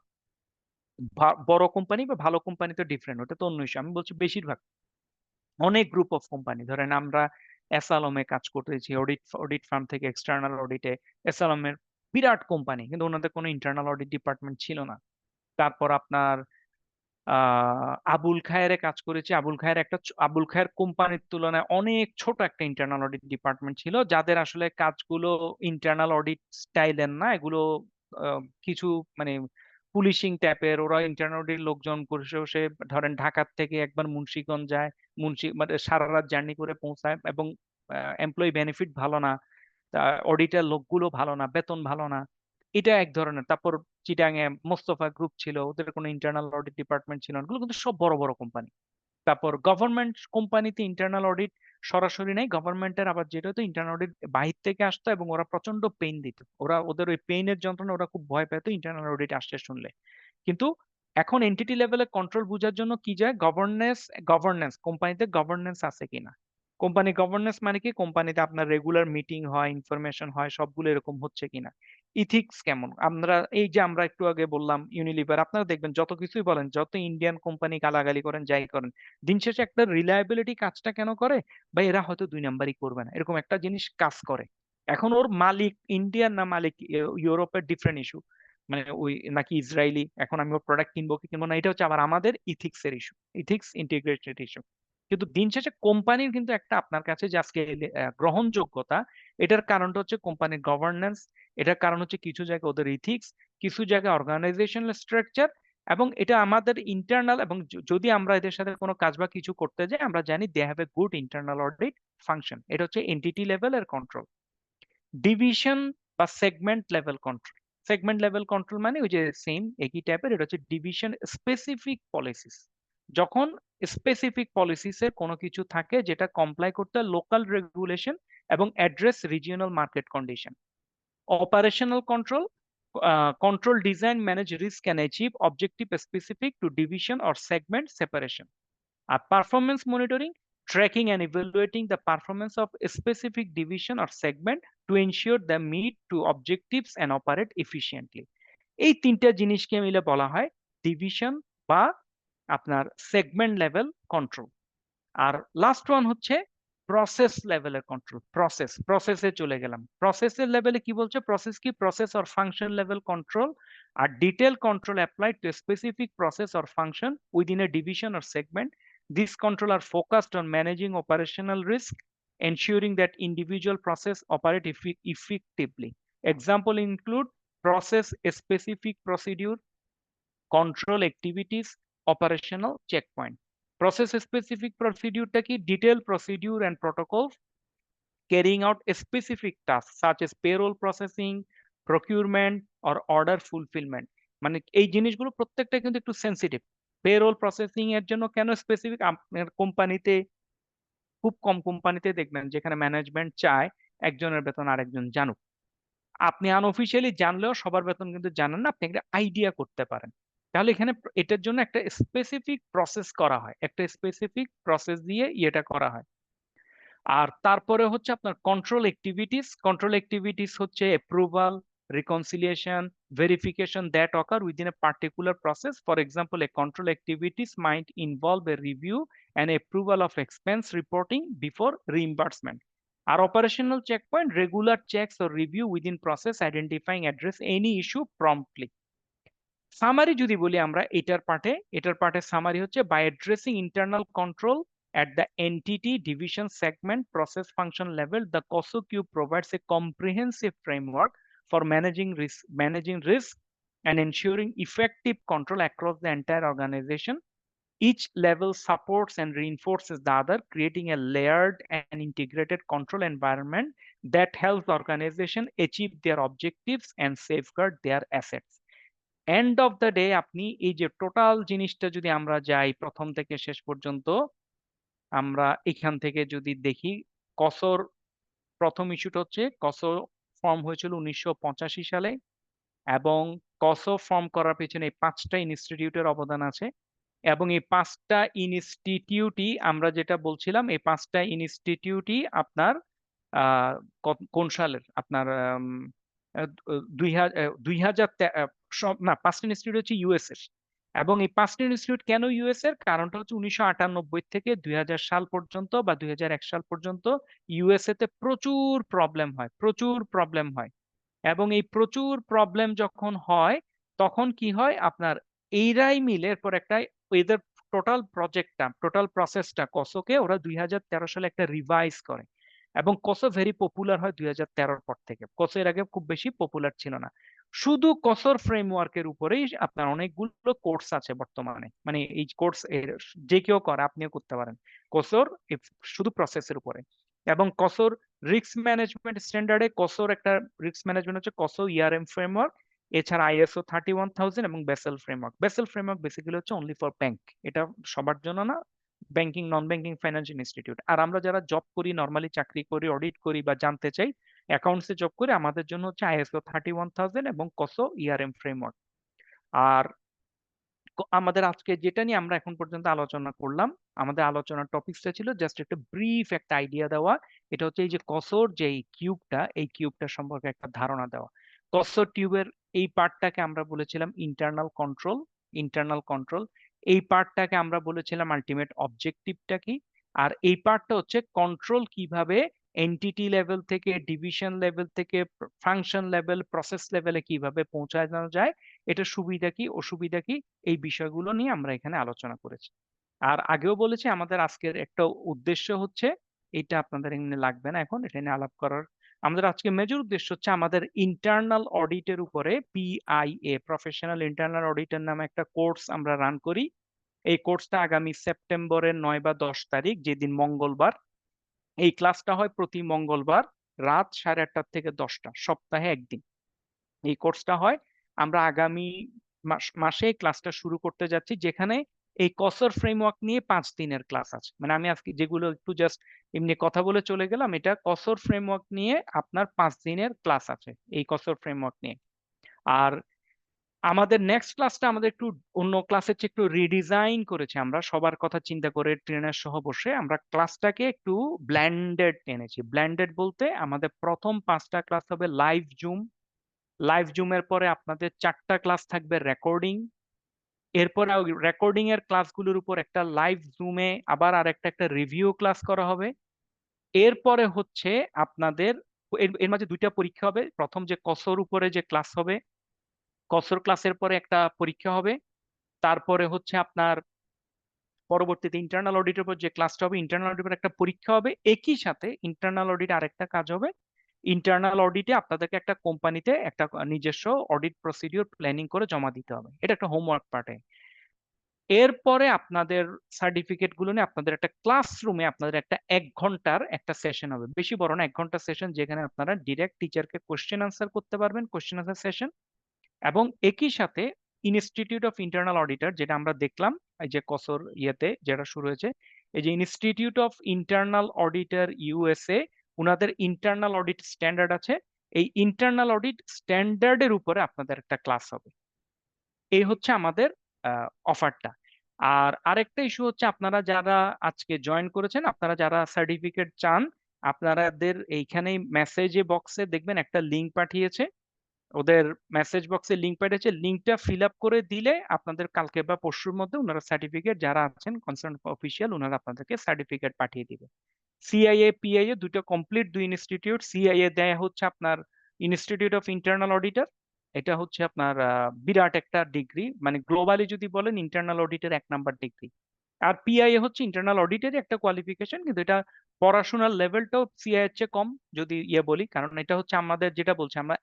বড় কোম্পানি বা ভালো কোম্পানি তো ডিফারেন্ট, ওটা তো অন্য ইস্যু। আমি বলছি বেশিরভাগ অনেক গ্রুপ অফ কোম্পানি, ধরেন আমরা এসালমে কাজ করতেছি, অডিট ফার্ম থেকে এক্সটার্নাল অডিটে, এসালমের বিরাট কোম্পানি, কিন্তু ওনাদের কোনো ইন্টারনাল অডিট ডিপার্টমেন্ট ছিল না। তারপর আপনার আবুল খায়েরে কাজ করেছি, আবুল খায়ের কোম্পানির তুলনায় অনেক ছোট একটা ইন্টারনাল অডিট ডিপার্টমেন্ট ছিল, যাদের আসলে কাজগুলো ইন্টারনাল অডিট স্টাইলের না, এগুলো কিছু মানে পুলিশিং টাইপের। ওরা ইন্টারনাল অডিট লোকজন বসে বসে ধরেন ঢাকার থেকে একবার মুন্সিগঞ্জ যায়, মানে সারা রাত জার্নি করে পৌঁছায়, এবং এমপ্লয়ি বেনিফিট ভালো না, অডিটের লোকগুলো ভালো না, বেতন ভালো না, এটা এক ধরনের। তারপর চিটাঙে মোস্তফা গ্রুপ ছিল, ওদের কোনো ইন্টারনাল অডিট ডিপার্টমেন্ট ছিল না, ওগুলো কিন্তু সব বড় বড় কোম্পানি। তারপর গভর্নমেন্ট কোম্পানিতে ইন্টারনাল অডিট সরাসরি নেই, গভর্নমেন্টের আবার যেটা হতো ইন্টারনাল অডিট বাহির থেকে আসতো, এবং ওরা প্রচন্ড পেইন দিত, ওদের ওই পেইনের যন্ত্রণা ওরা খুব ভয় পেত ইন্টারনাল অডিট আসছে শুনলে। কিন্তু এখন এন্টিটি লেভেলে কন্ট্রোল বোঝার জন্য কি যায়? গভর্নেন্স কোম্পানিতে গভর্নেন্স আছে কিনা। কোম্পানি গভর্নেন্স মানে কি? কোম্পানিতে আপনার রেগুলার মিটিং হয়, ইনফরমেশন হয়, সবগুলো এরকম হচ্ছে কিনা। ইথিক্স কেমন? আমরা একটু আগে বললাম ইউনিলিভার, আপনারা দেখবেন যত কিছুই বলেন, যত ইন্ডিয়ান কোম্পানি গালাগালি করেন যাই করেন, দিন শেষে একটা রিলায়েবিলিটি কাজটা কেন করে? বা এরা হয়তো 2 নাম্বারই করবে না, এরকম একটা জিনিস কাজ করে। এখন ওর মালিক ইন্ডিয়ান না মালিক ইউরোপের, ডিফারেন্ট ইস্যু, মানে ওই নাকি ইসরায়েলি, এখন আমি ওর প্রোডাক্ট কিনবো কি কিনবো না, এটা হচ্ছে আবার আমাদের ইথিক্স এর ইস্যু, ইথিক্স ইন্টিগ্রেটেড ইস্যু। কিন্তু দিন শেষে কোম্পানির কিন্তু একটা আপনার কাছে যে আজকে গ্রহণযোগ্যতা, এটার কারণটা হচ্ছে কোম্পানির গভর্নেন্স, এটার কারণ হচ্ছে কিছু জায়গায় ওদের ইথিক্স, কিছু জায়গায় অর্গানাইজেশনাল স্ট্রাকচার, এবং এটা আমাদের ইন্টারনাল। এবং যদি আমরা এদের সাথে কোনো কাজ বা কিছু করতে যাই, আমরা জানি they have a good internal audit function. এটা হচ্ছে এন্টিটি লেভেলের কন্ট্রোল। ডিভিশন বা segment level control. Segment level control মানে ওই যে সেম একই টাইপের, এটা হচ্ছে ডিভিশন স্পেসিফিক পলিসিস। যখন স্পেসিফিক পলিসিসের কোনো কিছু থাকে যেটা কমপ্লাই করতে লোকাল রেগুলেশন এবং address regional market condition. Operational control, control design manage risk and achieve objective specific to division or segment separation. Performance monitoring, tracking and evaluating the performance of a specific division or segment to ensure they meet to objectives and operate efficiently. এই তিনটা জিনিসকে মিলে বলা হয় ডিভিশন বা আপনার সেগমেন্ট লেভেল কন্ট্রোল। আর লাস্ট ওয়ান হচ্ছে প্রসেস লেভেলের কন্ট্রোল। প্রসেসে চলে গেলাম। প্রসেসের লেভেলে কি বলছে? প্রসেস কি? Process or function level control are detail control applied to specific process or function within a division or segment. These control are focused on managing operational risk, ensuring that individual process operate effectively. Example include process specific procedure, control activities, operational checkpoint. Process specific procedure টা কি detailed procedure and protocols carrying out a specific tasks such as payroll processing, procurement or order fulfillment. মানে এই জিনিসগুলো প্রত্যেকটা কিন্তু একটু সেনসিটিভ। পেরোল প্রসেসিং এর জন্য কেন স্পেসিফিক? আপনার কোম্পানিতে খুব কম কোম্পানিতে দেখবেন যেখানে ম্যানেজমেন্ট চায় একজনের বেতন আরেকজন জানুক। আপনি আনঅফিসিয়ালি জানলেও সবার বেতন কিন্তু জানেন না, আপনি একটা আইডিয়া করতে পারেন। তাহলে এখানে এটার জন্য একটা স্পেসিফিক প্রসেস করা হয়, একটা স্পেসিফিক প্রসেস দিয়ে ইয়েটা করা হয়। আর তারপরে হচ্ছে আপনার কন্ট্রোল অ্যাক্টিভিটিস হচ্ছে approval, reconciliation, verification that occur within a particular process. For example, a control activities might involve a review and approval of expense reporting before reimbursement. Our operational checkpoint, regular checks or review within process, identifying address any issue promptly. Summary যদি বলি আমরা এটার পার্টে সামারি হচ্ছে by addressing internal control at the entity, division, segment, process function level, the COSO cube provides a comprehensive framework for managing risk and ensuring effective control across the entire organization. Each level supports and reinforces the other, creating a layered and integrated control environment that helps the organization achieve their objectives and safeguard their assets. End of the day আপনি এই যে টোটাল জিনিসটা যদি আমরা যাই প্রথম থেকে শেষ পর্যন্ত, আমরা এখান থেকে যদি দেখি, কসর প্রথম ইস্যুটা হচ্ছে কসো ফর্ম হয়েছিল 1985 সালে, এবং কসো ফর্ম করার পেছনে এই 5টা ইনস্টিটিউটের অবদান আছে। এবং এই 5টা ইনস্টিটিউটই আমরা যেটা বলছিলাম, এই 5টা ইনস্টিটিউটই আপনার কোন সালের আপনার 5টা ইনস্টিটিউট হচ্ছে ইউএস এর। এবং এই 5টা ইনস্টিটিউট কেন ইউএস এর? কারণটা হচ্ছে 1998 থেকে 2000 সাল পর্যন্ত বা 2001 সাল পর্যন্ত ইউএসএ তে প্রচুর প্রবলেম হয়। এবং এই প্রচুর প্রবলেম যখন হয় তখন কি হয়, আপনার এইরাই মিলে এরপর একটা এদের টোটাল প্রসেসটা কসোকে ওরা 2013 সালে একটা রিভাইজ করে। এবং কসো ভেরি পপুলার হয় 2013 পর থেকে। কসো এর আগে খুব বেশি পপুলার ছিল না। শুধু কসোর ফ্রেমওয়ার্কের উপরেই আপনার অনেকগুলো কোর্স আছে বর্তমানে, মানে এই কোর্স যে কেউ করে, আপনিও করতে পারেন কসোর শুধু প্রসেসের উপরে। এবং কসোর রিস্ক ম্যানেজমেন্ট স্ট্যান্ডার্ডে কসোর একটা রিস্ক ম্যানেজমেন্ট হচ্ছে কসো ইআরএম ফ্রেমওয়ার্ক, এছাড়া আইএসও 31000 এবং বেসেল ফ্রেমওয়ার্ক বেসিক্যালি হচ্ছে অনলি ফর ব্যাংক, এটা সবার জন্য না, banking non banking financial institute. আর আমরা যারা জব করি, নর্মালি চাকরি করি, অডিট করি বা জানতে চাই অ্যাকাউন্টসে জব করি, আমাদের জন্য হচ্ছে আইএসও 31000 এবং কসো ইআরএম ফ্রেমওয়ার্ক। আর আমাদের আজকে যেটা নিয়ে আমরা এখন পর্যন্ত আলোচনা করলাম, আমাদের আলোচনার টপিকসটা ছিল জাস্ট একটা ব্রিফ একটা আইডিয়া দেওয়া। এটা হচ্ছে এই যে কসোর যে এই কিউবটা সম্পর্কে একটা ধারণা দেওয়া। কসোর টিউবের এই পার্টটাকে আমরা বলেছিলাম ইন্টারনাল কন্ট্রোল। এই পার্টটাকে আমরা বলেছিলাম আলটিমেট অবজেক্টিভটা কি। আর এই পার্টটা হচ্ছে কন্ট্রোল কিভাবে এন্টিটি লেভেল থেকে, ডিভিশন লেভেল থেকে, ফাংশন লেভেল, প্রসেস লেভেলে কিভাবে পৌঁছানো যায়, এটা সুবিধা কি অসুবিধা কি, এই বিষয়গুলো নিয়ে আমরা এখানে আলোচনা করেছি। আর আগেও বলেছি আমাদের আজকের একটা উদ্দেশ্য হচ্ছে, এটা আপনাদের এখানে লাগবে না এখন, এটা নিয়ে আলাপ করার। আমাদের আজকে মেজর উদ্দেশ্য হচ্ছে আমাদের ইন্টারনাল অডিটের উপরে পিআইএ, প্রফেশনাল ইন্টারনাল অডিটর নামে একটা কোর্স আমরা রান করি। এই কোর্সটা আগামী সেপ্টেম্বরের 9 বা 10 তারিখ, যেদিন মঙ্গলবার, এই ক্লাসটা হয় প্রতি মঙ্গলবার রাত 8:30 থেকে 10টা, সপ্তাহে একদিন এই কোর্সটা হয়। আমরা আগামী মাসে এই ক্লাসটা শুরু করতে যাচ্ছি, যেখানে এই কসর ফ্রেমওয়ার্ক নিয়ে 5 দিনের ক্লাস আছে। মানে আমি আজকে যেগুলো একটু জাস্ট এমনি কথা বলে চলে গেলাম, এটা কসর ফ্রেমওয়ার্ক নিয়ে আপনার 5 দিনের ক্লাস আছে এই কসর ফ্রেমওয়ার্ক নিয়ে। আর আমাদের নেক্সট ক্লাসটা আমাদের একটু অন্য ক্লাসের চেয়ে একটু রিডিজাইন করেছি আমরা, সবার কথা চিন্তা করে ট্রেনার সহ বসে আমরা ক্লাসটাকে একটু ব্ল্যান্ডেড এনেছি। ব্ল্যান্ডেড বলতে আমাদের প্রথম 5টা ক্লাস হবে লাইভ জুমের পরে আপনাদের 4টা ক্লাস থাকবে রেকর্ডিং, এরপরে রেকর্ডিং এর ক্লাসগুলোর উপর একটা লাইভ জুমে আবার আর একটা রিভিউ ক্লাস করা হবে। এরপরে হচ্ছে আপনাদের এর মাঝে 2টা পরীক্ষা হবে। প্রথম যে কসর উপরে যে ক্লাস হবে, কসর ক্লাসের পরে একটা পরীক্ষা হবে। তারপরে হচ্ছে আপনার পরবর্তীতে ইন্টারনাল অডিটের উপর যে ক্লাসটা হবে, ইন্টারনাল অডিটের একটা পরীক্ষা হবে। একই সাথে ইন্টারনাল অডিট আরেকটা কাজ হবে, ইন্টারনাল অডিটে আপনাদেরকে একটা কোম্পানিতে একটা নিজস্ব অডিট প্রসিডিউর প্ল্যানিং করে জমা দিতে হবে, এটা একটা হোমওয়ার্ক পার্টে। এরপরে আপনাদের সার্টিফিকেট গুলো নিয়ে আপনাদের একটা ক্লাসরুমে আপনাদের একটা 1 ঘন্টার একটা সেশন হবে, বেশি বড় না, 1 ঘন্টা সেশন, যেখানে আপনারা ডিরেক্ট টিচারকে কোশ্চেন আনসার করতে পারবেন, কোশ্চেন আনসার সেশন। এবং একই সাথে ইনস্টিটিউট অফ ইন্টারনাল অডিটর, যেটা আমরা দেখলাম এই যে কসর ইয়েতে যেটা শুরু হয়েছে, এই যে institute of internal auditor USA, উনাদের ইন্টারনাল অডিট স্ট্যান্ডার্ড আছে, এই ইন্টারনাল অডিট স্ট্যান্ডার্ডের উপরে আপনাদের একটা ক্লাস হবে। এই হচ্ছে আমাদের অফারটা। আর আরেকটা ইস্যু হচ্ছে, আপনারা যারা আজকে জয়েন করেছেন, আপনারা যারা সার্টিফিকেট চান, আপনাদের এইখানে মেসেজে বক্সে দেখবেন একটা লিঙ্ক পাঠিয়েছে, ওদের মেসেজ বক্সে লিঙ্ক পাঠিয়েছে, লিঙ্কটা ফিল আপ করে দিলে আপনাদের কালকে বা পরশুর মধ্যে ওনারা সার্টিফিকেট, যারা আছেন কনসার্ন অফিসিয়াল, ওনারা আপনাদেরকে সার্টিফিকেট পাঠিয়ে দিবে। সিআইএ পিআইএ দুটো কমপ্লিট, দুই ইনস্টিটিউট। সিআইএ দেয়া হচ্ছে আপনার ইনস্টিটিউট অফ ইন্টারনাল অডিটর, এটা হচ্ছে আপনার বিরাট একটা ডিগ্রি, মানে গ্লোবালি যদি বলেন ইন্টারনাল অডিটের 1 নাম্বার ডিগ্রি। আর পিআইএ হচ্ছে ইন্টারনাল অডিটের একটা কোয়ালিফিকেশন, কিন্তু এটা পড়াশোনার লেভেলটাও সিআইএর চেয়ে কম যদি বলি, কারণ এটা হচ্ছে আমাদের যেটা বলছে, আমরা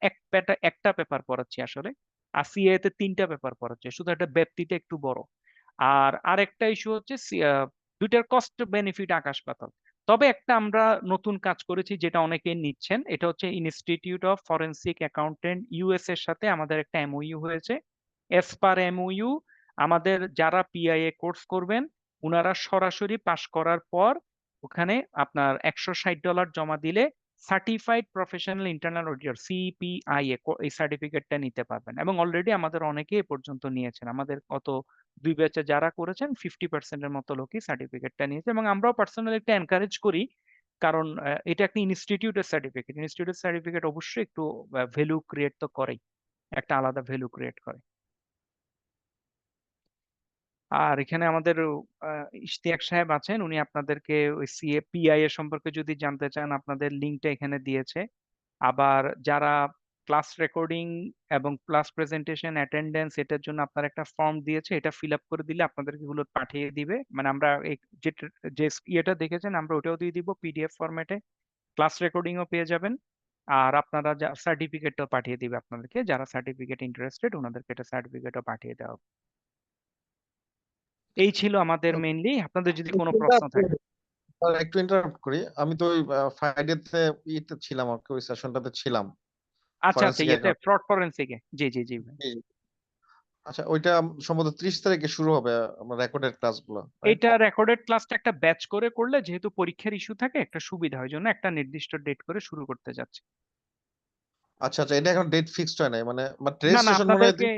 একটা পেপার পড়াচ্ছি আসলে, আর সিএ তে 3টা পেপার পড়াচ্ছি, শুধু একটা ব্যাপ্তিতে একটু বড়। আর আরেকটা ইস্যু হচ্ছে দুইটার কস্ট বেনিফিট আকাশ পাতাল। তবে একটা আমরা নতুন কাজ করেছি যেটা অনেকে নিচ্ছেন, এটা হচ্ছে institute of forensic accountant US এর সাথে আমাদের একটা এমওইউ হয়েছে। এস পার এমওইউ আমাদের যারা পিআইএ কোর্স করবেন, উনারা সরাসরি পাশ করার পর ওখানে আপনার $160 জমা দিলে সার্টিফাইড প্রফেশনাল ইন্টারনাল অডিটর সিপিআইএ এই সার্টিফিকেটটা নিতে পারবেন। এবং অলরেডি আমাদের অনেকে এ পর্যন্ত নিয়েছেন, আমাদের কত 2 ব্যাচে যারা করেছেন 50%-এর মতো লোকই সার্টিফিকেটটা নিয়েছে, এবং আমরাও পার্সোনালি একটা এনকারেজ করি, কারণ এটা একটা ইনস্টিটিউটের সার্টিফিকেট, ইনস্টিটিউটের সার্টিফিকেট অবশ্যই একটু ভ্যালু ক্রিয়েট তো করেই, একটা আলাদা ভ্যালু ক্রিয়েট করে। আর এখানে আমাদের ইশতিয়াক সাহেব আছেন, উনি আপনাদেরকে ওই সিএ পিআইএ সম্পর্কে যদি জানতে চান, আপনাদের লিঙ্কটা এখানে দিয়েছে। আবার যারা ক্লাস রেকর্ডিং এবং ক্লাস প্রেজেন্টেশন অ্যাটেন্ডেন্স, এটার জন্য আপনার একটা ফর্ম দিয়েছে, এটা ফিল আপ করে দিলে আপনাদেরকে এগুলো পাঠিয়ে দিবে, মানে আমরা যে ইয়েটা দেখেছেন আমরা ওটাও দিয়ে দিব পিডিএফ ফরম্যাটে, ক্লাস রেকর্ডিংও পেয়ে যাবেন। আর আপনারা সার্টিফিকেটটাও পাঠিয়ে দিবে আপনাদেরকে, যারা সার্টিফিকেট ইন্টারেস্টেড ওনাদেরকে এটা সার্টিফিকেটও পাঠিয়ে দেওয়া হবে। এই ছিল আমাদের মেইনলি। আপনাদের যদি কোনো প্রশ্ন থাকে। একটু ইন্টারাপ্ট করি, আমি তো ওই ফ্রাইডেতে ইতে ছিলাম আর কি, ওই সেশনটাতে ছিলাম আচ্ছা আচ্ছা, ফরেনসিক ইয়েতে অ্যাকাউন্ট। ফ্রড ফরেনসিকে, জি জি জি ভাই। আচ্ছা, ওইটা সম্ভবত 30 তারিখে শুরু হবে আমার রেকর্ডেড ক্লাসগুলো, রাইট? এটা রেকর্ডেড ক্লাসটা একটা ব্যাচ করে করলে, যেহেতু পরীক্ষার ইস্যু থাকে, একটা সুবিধা হয়, জন্য একটা নির্দিষ্ট ডেট করে শুরু করতে যাচ্ছে। আচ্ছা আচ্ছা, এটা এখন ডেট ফিক্সড হয় নাই মানে, বাট না না, রেজিস্ট্রেশন মনে হয় আপনাদেরকে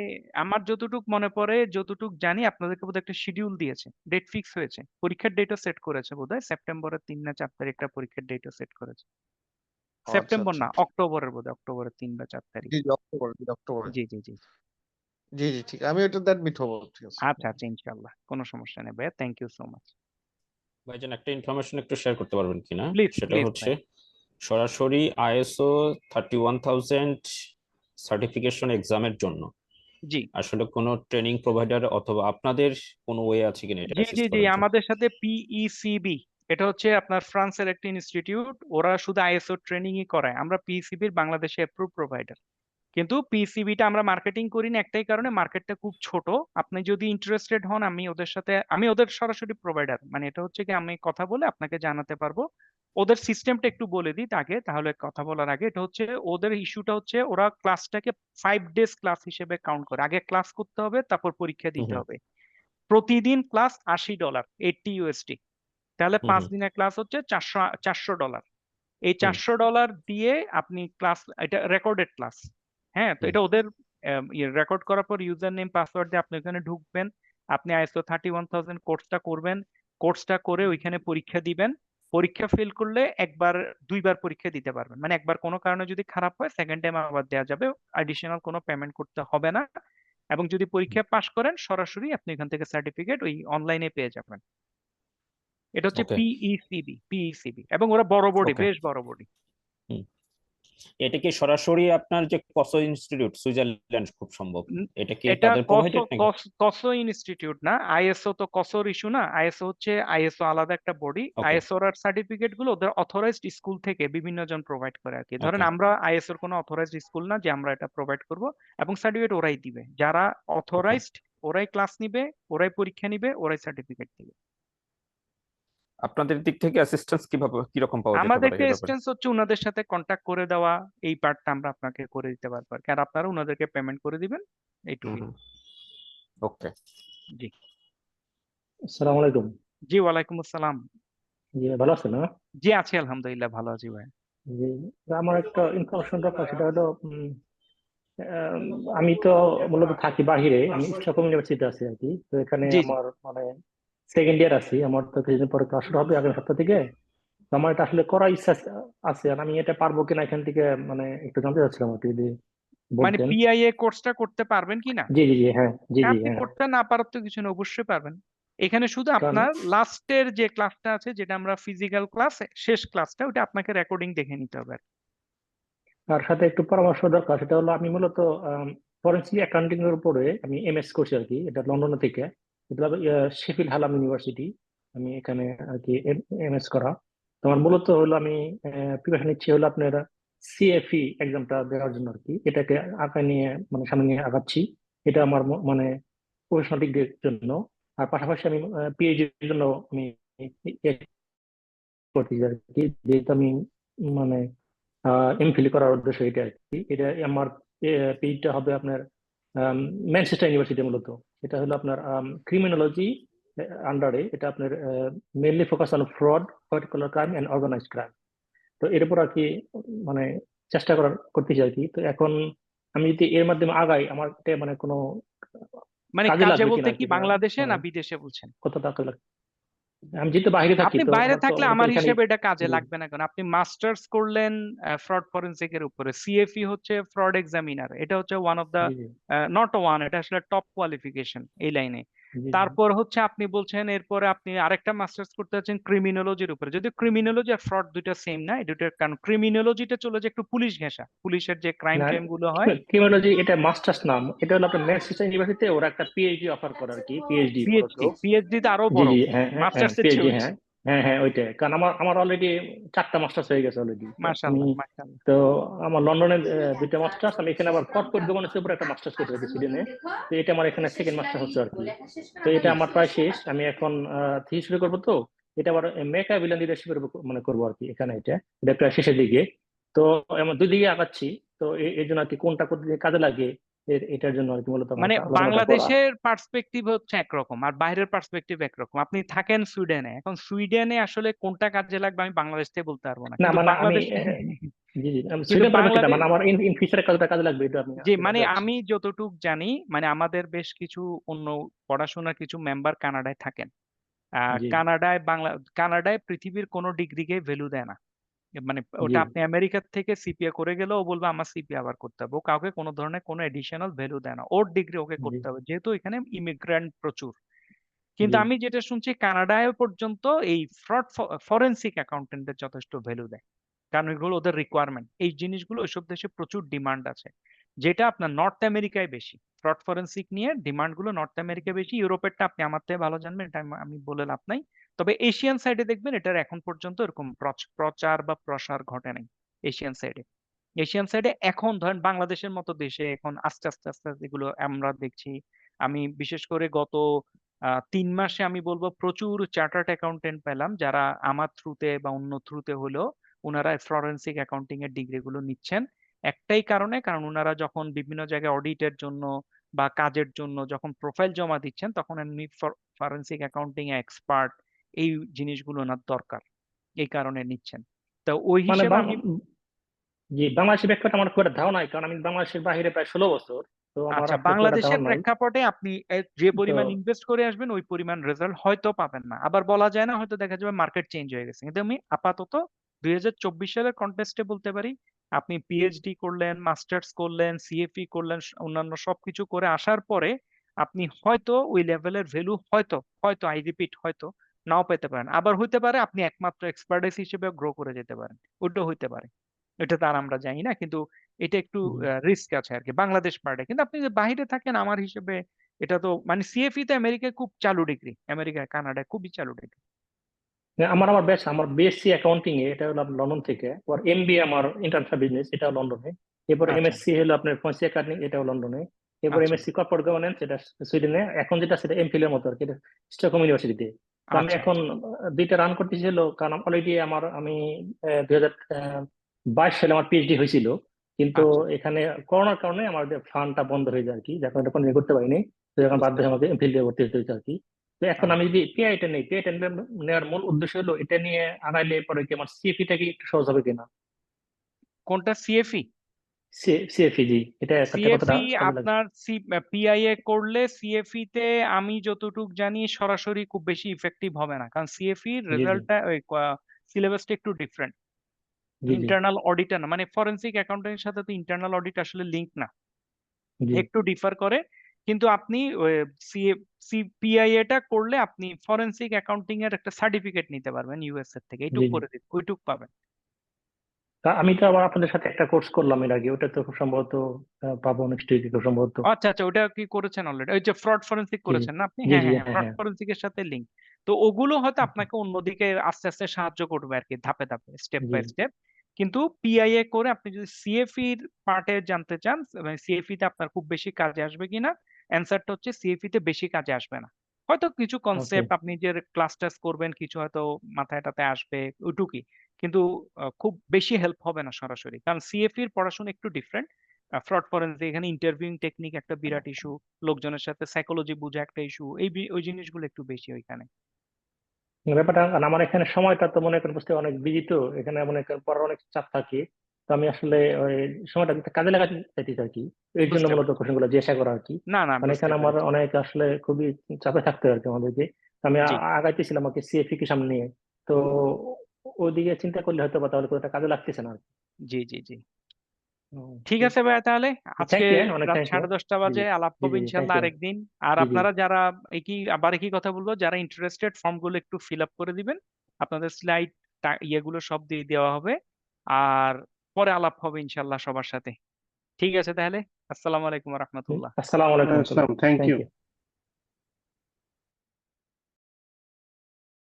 আমার যতটুক মনে পড়ে, যতটুক জানি, আপনাদেরকে বোধহয় একটা শিডিউল দিয়েছে, ডেট ফিক্স হয়েছে, পরীক্ষার ডেটও সেট করেছে বোধহয়, সেপ্টেম্বরের 3 না 4 তারিখটা পরীক্ষার ডেটও সেট করেছে। আচ্ছা সেপ্টেম্বর আচ্ছা, না, অক্টোবরের বোধহয়, অক্টোবরের 3 বা 4 তারিখ। জি জি, অক্টোবর, জি অক্টোবরে। জি জি জি। জি জি, ঠিক, আমি ওইটাতে অ্যাডমিট হবো, ঠিক আছে। আচ্ছা আচ্ছা, ইনশাআল্লাহ কোনো সমস্যা নেই ভাইয়া, থ্যাংক ইউ সো মাচ। ভাইজান একটা ইনফরমেশন একটু শেয়ার করতে পারবেন কিনা? প্লিজ সেটা প্লিজ হচ্ছে ভাই। সরাসরি আইএসও 31000 সার্টিফিকেশন এক্সামের জন্য জি আসলে কোনো ট্রেনিং প্রোভাইডার অথবা আপনাদের কোনো ওয়ে আছে কিনা এটা জি জি অ্যাসিস্ট জি, করার জন্য? আমাদের সাথে পিইসিবি, এটা হচ্ছে আপনার ফ্রান্সের একটা ইনস্টিটিউট, ওরা শুধু আইএসও ট্রেনিংই করায়। আমরা পিইসিবির বাংলাদেশে অ্যাপ্রুভ প্রোভাইডার, কিন্তু পিইসিবিটা আমরা মার্কেটিং করি না একটাই কারণে, মার্কেটটা খুব ছোট। আপনি যদি ইন্টারেস্টেড হন, আমি ওদের সাথে, আমি ওদের সরাসরি প্রোভাইডার, মানে এটা হচ্ছে কি, আমি কথা বলে আপনাকে জানাতে পারবো। ওদের সিস্টেমটা একটু বলে দিই আগে, তাহলে কথা বলার আগে, এটা হচ্ছে ওদের ইস্যুটা হচ্ছে, ওরা ক্লাসটাকে 5 ডেজ ক্লাস হিসেবে কাউন্ট করে, আগে ক্লাস করতে হবে, তারপর পরীক্ষা হুম দিতে হুম হবে। প্রতিদিন ক্লাস $80, 80 USD, তাহলে হুম 5 হুম দিনের ক্লাস হচ্ছে $400। এই হুম $400 দিয়ে আপনি ক্লাস, এটা রেকর্ডেড ক্লাস, হ্যাঁ, তো হুম এটা ওদের রেকর্ড করার পর ইউজার নেম পাসওয়ার্ড দিয়ে আপনি ওখানে ঢুকবেন, আপনি আইএসও 31000 কোর্সটা করবেন, কোর্সটা করে ওইখানে পরীক্ষা দিবেন। পরীক্ষা ফেল করলে একবার 2বার পরীক্ষা দিতে পারবেন, মানে একবার কোনো কারণে যদি খারাপ হয়, সেকেন্ড টাইম আবার দেওয়া যাবে, অ্যাডিশনাল কোনো পেমেন্ট করতে হবে না। এবং যদি পরীক্ষা পাশ করেন, সরাসরি আপনি এখান থেকে সার্টিফিকেট ওই অনলাইনে পেয়ে যাবেন। এটা হচ্ছে ওকে পিইসিবি, এবং ওরা বড় বডি, ওকে বেশ বড় বডি। হুম এটা কি সরাসরি আপনার যে কসো ইনস্টিটিউট সুইজারল্যান্ড খুব সম্ভব, উম, এটা কি এটা তাদের প্রোভাইডেড নাকি? কসো ইনস্টিটিউট না, আইএসও তো কসোর ইস্যু না। আইএসও হচ্ছে আইএসও আলাদা একটা বডি। ওকে আইএসও এর সার্টিফিকেট গুলো ওদের অথরাইজড স্কুল থেকে বিভিন্ন জন প্রোভাইড করে আর কি। ধরেন ওকে আমরা আইএসও এর কোনো অথরাইজড স্কুল না যে আমরা এটা প্রোভাইড করব, এবং সার্টিফিকেট ওরাই দিবে। যারা ওকে অথরাইজড ওরাই ক্লাস নিবে, ওরাই পরীক্ষা নিবে, ওরাই সার্টিফিকেট দিবে। আপনাদের দিক থেকে অ্যাসিস্ট্যান্স কিরকম পাওয়া যেতে পারে আমাদেরকে এই ব্যাপারে? এক্সটেন্স হচ্ছে ওনাদের সাথে কন্ট্যাক্ট করে দেওয়া, এই পার্টটা আমরা আপনাকে করে দিতে পারবো আর কি। আর আপনারা ওনাদেরকে পেমেন্ট করে দিবেন, এইটুকুই। ওকে জি আসসালামু আলাইকুম। জি, ওয়ালাইকুম আসসালাম। জি ভালো আছেন না? জি আছি, আলহামদুলিল্লাহ ভালো আছি ভাই। জি, আমার একটা ইনফরমেশন দরকার, সেটা হলো আম, আমি তো মূলত থাকি বাহিরে, আমি স্টকহোম ইউনিভার্সিটিতে আছি আর কি। তো এখানে জি জি আমার মানে সেকেন্ড ইয়ার আছি, আমার তো কিছুদিন পরে ক্লাস শুরু হবে আগামী সপ্তাহ থেকে। তো আমার এটা আসলে করার ইচ্ছা আছে, আর আমি এটা পারবো কিনা এখান থেকে মানে একটু জানতে চাচ্ছিলাম আর কি, যদি মানে বলতেন। পিআইএ কোর্সটা করতে পারবেন কি না? জি জি জি, হ্যাঁ, জি জি আপনি হ্যাঁ। করতে না পারার তো কিছু না, অবশ্যই পারবেন। এখানে শুধু কারণ আপনার লাস্টের যে ক্লাসটা আছে, যেটা আমরা ফিজিক্যাল ক্লাস, শেষ ক্লাসটা ওটা আপনাকে রেকর্ডিং দেখে নিতে হবে আর কি। তার সাথে একটু পরামর্শ দরকার, সেটা হলো আমি মূলত ফরেন্সিক অ্যাকাউন্টিং এর উপরে আমি এমএস করছি আর কি, এটা লন্ডনে থেকে। এটা শেফিল্ড হালাম ইউনিভার্সিটি, আমি এখানে আর কি এমএস করা। তোমার মূলত হলো আমি প্রিপারেশন নিচ্ছি হলো আপনার সিএফই এক্সামটা দেওয়ার জন্য আর কি, এটাকে আঁকায় নিয়ে মানে সামনে নিয়ে আগাচ্ছি। এটা আমার মানে প্রফেশনাল ডিগ্রির জন্য। আর পাশাপাশি আমি পিএইচডির জন্য আমি ইয়ে করতেছি আর কি, যেহেতু আমি মানে এমফিল করার উদ্দেশ্য এটা আর কি। এটা আমার পেইডটা হবে আপনার ম্যানচেস্টার ইউনিভার্সিটি মূলত। এটা হলো আপনার ক্রিমিনোলজি আন্ডারে, এটা আপনার mainly focus on fraud, particular crime and organised crime. তো এর উপর আর কি মানে চেষ্টা করতেছি আর কি। তো এখন আমি যদি এর মাধ্যমে আগাই, আমার এটা মানে কোনো মানে কাজে কাজে লাগবে কিনা বলতে আর কি, কি, বা বাংলাদেশে মানে না বিদেশে বলছেন? কত টাকা লাগবে। আমি যেহেতু বাইরে থাকি, আপনি তো বাইরে আমার তো থাকলে আমি তো আমার এখানে। হিসেবে এটা কাজে জি লাগবে না, কারণ আপনি মাস্টার্স করলেন ফ্রড ফরেনসিক এর উপরে। সিএফই হচ্ছে ফ্রড এক্সামিনার, এটা হচ্ছে ওয়ান অফ দা, জি জি নট ওয়ান, এটা আসলে টপ কোয়ালিফিকেশন এই লাইনে। জি তারপর হচ্ছে আপনি বলছেন এরপরে আপনি আরেকটা মাস্টার্স করতে যাচ্ছেন ক্রিমিনোলজির উপরে। যদি ক্রিমিনোলজি আর ফ্রড দুইটা সেম না, এই দুইটার কারণ ক্রিমিনোলজিটা চলে যে একটু পুলিশ ঘেঁষা, পুলিশের যে ক্রাইম না, টাইম গুলো হয়। ক্রিমিনোলজি এটা মাস্টার্স নাম, এটা হলো আপনার ম্যানচেস্টার ইউনিভার্সিটিতে ওরা একটা পিএইচডি অফার করে আর কি, পিএইচডি মূলত। পিএইচডি তো আরো জি বড়, জি হ্যাঁ হ্যাঁ হ্যাঁ, মাস্টার্স এর চেয়ে পিএইচডি বেশি। হ্যাঁ হ্যাঁ হ্যাঁ ওইটাই। কারণ আমার আমার অলরেডি 4টা মাস্টার্স হয়ে গেছে অলরেডি। তো আমি মাশাআল্লাহ মাশাআল্লাহ। তো আমার লন্ডনে 2টা মাস্টার্স, আমি এখানে আবার কর্পোরেট গভর্নেন্সের উপর একটা মাস্টার্স করতে হয়েছে সুইডেনে। তো এটা আমার এখানে সেকেন্ড মাস্টার হচ্ছে আর কি। তো এটা আমার প্রায় শেষ, আমি এখন থিসিস শুরু করবো। তো এটা আবার মেকা ভিলেন লিডারশিপের উপর মানে করবো আর কি এখানে। এটা এটা প্রায় শেষের দিকে। তো আমার দুই দিকে আগাচ্ছি। তো এই জন্য আর কি কোনটা কোন দিকে কাজে লাগে, এটার জন্য আর কি মূলত আমার মানে আলোচনাটা করা। বাংলাদেশের পার্সপেক্টিভ হচ্ছে একরকম আর বাইরের পার্সপেক্টিভ একরকম। আপনি থাকেন সুইডেনে, এখন সুইডেনে আসলে কোনটা কাজে লাগবে আমি বাংলাদেশ থেকে বলতে পারবো না, না কিন্তু মানে আমি বাংলাদেশে জি জি আমি কিন্তু সুইডেন পরবর্তীতে বাংলাদেশ, মানে আমার ইন ফিউচারে কাজে লাগবে, এটা আমি যে আসলে মানে যাচ্ছি। আমি যতটুক জানি, মানে আমাদের বেশ কিছু অন্য পড়াশোনার কিছু মেম্বার কানাডায় থাকেন। জি কানাডায় পৃথিবীর কোনো ডিগ্রিকে ভ্যালু দেয় না। মানে জি ওটা আপনি আমেরিকা থেকে সিপিএ করে গেলেও ও বলবে আমার সিপিএ আবার করতে হবে। ও কাউকে কোনো ধরনের কোনো এডিশনাল ভ্যালু দেয় না, ওর ডিগ্রি ওকে জি করতে হবে, যেহেতু এখানে ইমিগ্রেন্ট প্রচুর। কিন্তু জি আমি যেটা শুনছি কানাডায় পর্যন্ত এই ফ্রড ফরেনসিক অ্যাকাউন্টেন্টদের যথেষ্ট ভ্যালু দেয়, কারণ এগুলো ওদের রিকোয়ারমেন্ট। এই জিনিসগুলো ওইসব দেশে প্রচুর ডিমান্ড আছে, যেটা আপনার নর্থ আমেরিকায় বেশি। ফ্রড ফরেনসিক নিয়ে ডিমান্ড গুলো নর্থ আমেরিকায় বেশি, ইউরোপেরটা আপনি আমার থেকে ভালো জানবেন, এটা আমি বলে লাভ নাই। তবে এশিয়ান সাইডে দেখবেন এটার এখন পর্যন্ত এরকম প্রচার বা প্রসার ঘটে নাই এশিয়ান সাইডে। এশিয়ান সাইডে এখন ধরেন বাংলাদেশের মতো দেশে এখন আস্তে আস্তে আস্তে আস্তে এগুলো আমরা দেখছি। আমি বিশেষ করে গত 3 মাসে আমি বলবো প্রচুর চার্টার্ড অ্যাকাউন্টেন্ট পেলাম, যারা আমার থ্রুতে বা অন্য থ্রুতে হলেও ওনারা ফরেনসিক অ্যাকাউন্টিং এর ডিগ্রি গুলো নিচ্ছেন। একটাই কারণে, কারণ ওনারা যখন বিভিন্ন জায়গায় অডিটের জন্য বা কাজের জন্য যখন প্রোফাইল জমা দিচ্ছেন, তখন এমনি ফরেনসিক অ্যাকাউন্টিং এক্সপার্ট এই জিনিসগুলো ওনার দরকার, এই কারণে নিচ্ছেন। তো ওই মানে হিসেবে আমি, জি বাংলাদেশের ব্যাপারটা আমার খুব একটা ধারণা নাই, কারণ আমি বাংলাদেশের বাইরে প্রায় 16 বছর। তো আমার আচ্ছা, আসলে খুব একটা বাংলাদেশের ধারণা নাই। প্রেক্ষাপটে আপনি যে তো পরিমাণ ইনভেস্ট করে আসবেন ওই পরিমাণ রেজাল্ট হয়তো পাবেন না, আবার বলা যায় না, হয়তো দেখা যাবে মার্কেট চেঞ্জ হয়ে গেছে। কিন্তু আমি আপাতত 2024 সালের কন্টেস্টে বলতে পারি, আপনি পিএইচডি করলেন, মাস্টার্স করলেন, সিএফই করলেন, অন্যান্য সবকিছু করে আসার পরে আপনি হয়তো ওই লেভেলের ভ্যালু হয়তো হয়তো আই রিপিট হয়তো নাও পেতে পারেন। আবার হইতে পারে আপনি একমাত্র এক্সপার্টাইজ হিসেবে গ্রো করে যেতে পারেন, ওটাও হইতে পারে। এটা তার আমরা জানি না, কিন্তু এটা একটু রিস্ক আছে আর কি বাংলাদেশ পার্টে। কিন্তু আপনি যে বাইরে থাকেন, আমার হিসেবে এটা তো মানে সিএফই তে আমেরিকায় খুব চালু ডিগ্রি, আমেরিকায় কানাডায় খুবই চালু ডিগ্রি। আমার বিএসসি অ্যাকাউন্টিং এ, এটা হলো আপনার লন্ডন থেকে। আর এমবিএ আমার ইন্টারন্যাশনাল বিজনেস, এটাও লন্ডনে। এরপর আচ্ছা এমএসসি হলো আপনার ফরেন্সিক অ্যাকাউন্টিং, এটাও লন্ডনে। এরপর আচ্ছা এমএসসি কর্পোরেট গভর্নেন্স, এটা সুইডেনে। এখন যেটা সেটা এমফিল এর মতো আর কি, এটা স্টকহোম ইউনিভার্সিটিতে। তো আমি আচ্ছা এখন দুইটা রান করতেছি হলো, কারণ অলরেডি আমি 2022 সালে আমার পিএইচডি হয়েছিল, কিন্তু আচ্ছা এখানে করোনার কারণে আমাদের ফান্ডটা বন্ধ হয়ে যায় আর কি, যার কারণে কন্টিনিউ করতে পারিনি। তো এখন বাধ্য হয়ে আমাকে এমফিল দিয়ে ভর্তি হতে হয়েছে আর কি। তো এখন আমি যদি পিআইটা নেই, পিআইটা নেওয়ার মূল উদ্দেশ্য হলো এটা নিয়ে আনাইলে পরে কি আমার সিএফিটা কি একটু সহজ হবে কিনা। কোনটা সিএফই? সিএফি, জি, এটা করতে কতটা সিএফই সময় লাগবে? আপনার পিআইএ করলে সিএফই তে আমি যতটুক জানি সরাসরি খুব বেশি ইফেক্টিভ হবে না, কারণ সিএফই জি জি রেজাল্টটা ওই সিলেবাসটা একটু ডিফারেন্ট। জি জি ইন্টারনাল অডিটার না, মানে ফরেনসিক অ্যাকাউন্টিং এর সাথে তো ইন্টারনাল অডিট আসলে লিঙ্ক না, জি একটু ডিফার করে। কিন্তু আপনি পিআইএ টা করলে আপনি ফরেনসিক অ্যাকাউন্টিং এর একটা সার্টিফিকেট নিতে পারবেন ইউএস এর থেকে, জি এইটুক জি। করে দিন, ওইটুক পাবেন। তা আমি তো আবার আপনাদের সাথে একটা কোর্স করলাম এর আগে, ওটা তো খুব সম্ভবত পাবো নেক্সট উইকে খুব সম্ভবত। আচ্ছা আচ্ছা, ওটা কি করেছেন অলরেডি? ওই যে ফ্রড ফরেনসিক জি করেছেন না আপনি? জি হ্যাঁ জি, হ্যাঁ হ্যাঁ, হ্যাঁ ফ্রড হ্যাঁ। ফরেনসিক এর সাথে লিঙ্ক। তো ওগুলো হয়তো আপনাকে অন্যদিকে আস্তে আস্তে সাহায্য করবে আর কি, ধাপে ধাপে, স্টেপ জি বাই স্টেপ। কিন্তু পিআইএ করে আপনি যদি সিএফই এর পার্টে জানতে চান, মানে সিএফই তে আপনার খুব বেশি কাজে আসবে কিনা, অ্যান্সারটা হচ্ছে সিএফই তে বেশি কাজে আসবে না। হয়তো কিছু ওকে। কনসেপ্ট আপনি যে ক্লাস টাস করবেন, কিছু হয়তো মাথায় টাথায় আসবে, ওইটুকুই। কিন্তু খুব বেশি হেল্প হবে না সরাসরি, কারণ সিএফই এর পড়াশোনা একটু ডিফারেন্ট। ফ্রড ফরেনসিক, এখানে ইন্টারভিউইং টেকনিক একটা বিরাট ইস্যু, লোকজনের সাথে সাইকোলজি বোঝা একটা ইস্যু, ওই জিনিসগুলো একটু বেশি ওইখানে। ব্যাপারটা আর আমার এখানে সময়টা তো মনে করেন বুঝতে অনেক বিজি, তো এখানে মনে করেন পড়ার অনেক চাপ থাকে। তো আমি আসলে ওই সময়টা দিতে কাজে লাগাতে চাইতেছি আর কি। এর জন্য বুঝতে মূলত পেরেছি। কোশ্চেন গুলো জিজ্ঞাসা করা আর কি। না না, মানে বুঝতে এখানে আমার পেরেছি। অনেক আসলে খুবই চাপে থাকতে হয় আর কি আমাদেরকে। আমি জি আগাইতেছিলাম আর কি সিএফি কে সামনে নিয়ে। তো ওইদিকে চিন্তা করলে হয়তো বা তাহলে কোথাও কাজে লাগতেছে না আর কি। জি জি জি, ঠিক আছে ভাইয়া, তাহলে আজকে থ্যাংক ইউ, অনেক রাত থ্যাংক ইউ। 10:30 জি জি বাজে আলাপ জি হবে জি জি, থ্যাংক ইনশাল্লাহ ইউ। আরেকদিন। আর জি জি আপনারা যারা আবার একই কথা বলবো, যারা ইন্টারেস্টেড ফর্ম গুলো একটু ফিল আপ করে দিবেন, আপনাদের স্লাইড ইয়েগুলো সব দিয়ে দেওয়া হবে। আর পরে আলাপ হবে ইনশাল্লাহ সবার সাথে। ঠিক আছে তাহলে, আসসালামু আলাইকুম জি, রহমতুল্লাহ। আসসালামু আলাইকুম। Islam, thank thank you. You.